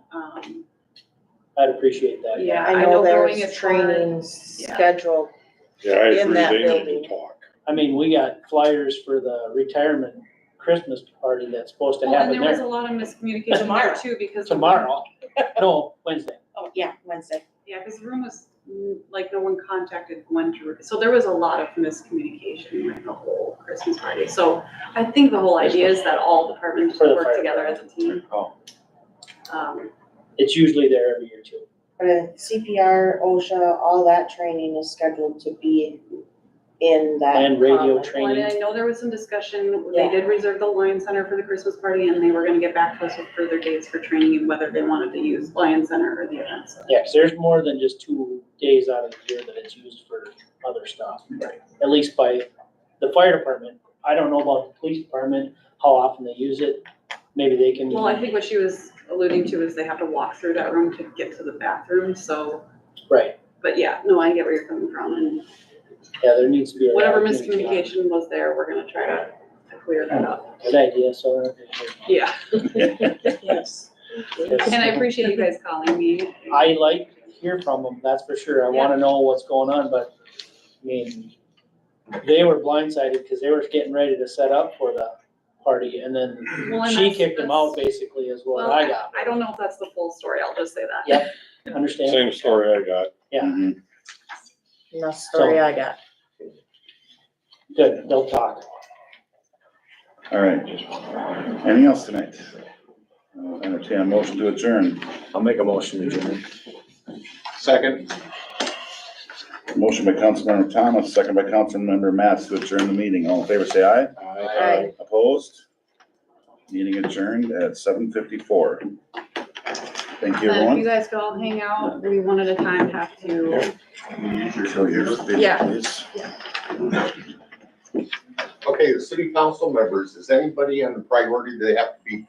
I'd appreciate that. Yeah, I know going there's as far as- trainings yeah. scheduled. Yeah, I In agree, that they need building. to talk. I mean, we got flyers for the retirement Christmas party that's supposed to Well, and happen there was a there lot of miscommunication there Tomorrow. too, because. tomorrow. No, Wednesday. Oh, yeah, Wednesday. Yeah, because the room was, like, no one contacted Gwen to, so there was a lot of miscommunication with the whole Christmas party. So I think the whole idea is that all departments For the work fire together as a team. Oh, It's usually there every year too. CPR, OSHA, all that training is scheduled to be in that. And radio common. Well, and training. I know there was some discussion, Yeah. they did reserve the Lion Center for the Christmas party, and they were gonna get back to us with further dates for training and whether they wanted to use Lion Center or the event center. Yeah, 'cause there's more than just 2 days out of the year that it's used for other stuff. Right. At least by the fire department. I don't know about the police department, how often they use it. Maybe they can. Well, I think what she was alluding to is they have to walk through that room to get to the bathroom, so, Right, but yeah, no, I get where you're coming from, and yeah, there needs to be. a lot whatever of communication. miscommunication was there, we're gonna try to clear that up. Good idea, so. Yeah, Yes. and I appreciate you guys calling me. I like to hear from them, that's for sure. I wanna know what's going on, but, I mean, they were blindsided because they were getting ready to set up for the party, and then Well, and she that's- kicked them out basically is what Well, I got. I don't know if that's the full story, I'll just say that. Yep. Understand? Same story I got. Yeah. Mhm. And that's the story I got. Good, they'll talk. All right. Anything else tonight? I'll entertain a motion to adjourn. I'll make a motion to adjourn. Second. Motion by Councilmember Thomas, second by Councilmember Matts to adjourn the meeting. All in favor, say aye. Aye. Opposed? Meeting adjourned at 7:54. Thank you, Then if you everyone. guys could all hang out, we one at a time have to, Show your video, Yeah. please. Okay, the city council members, is anybody on the priority they have to be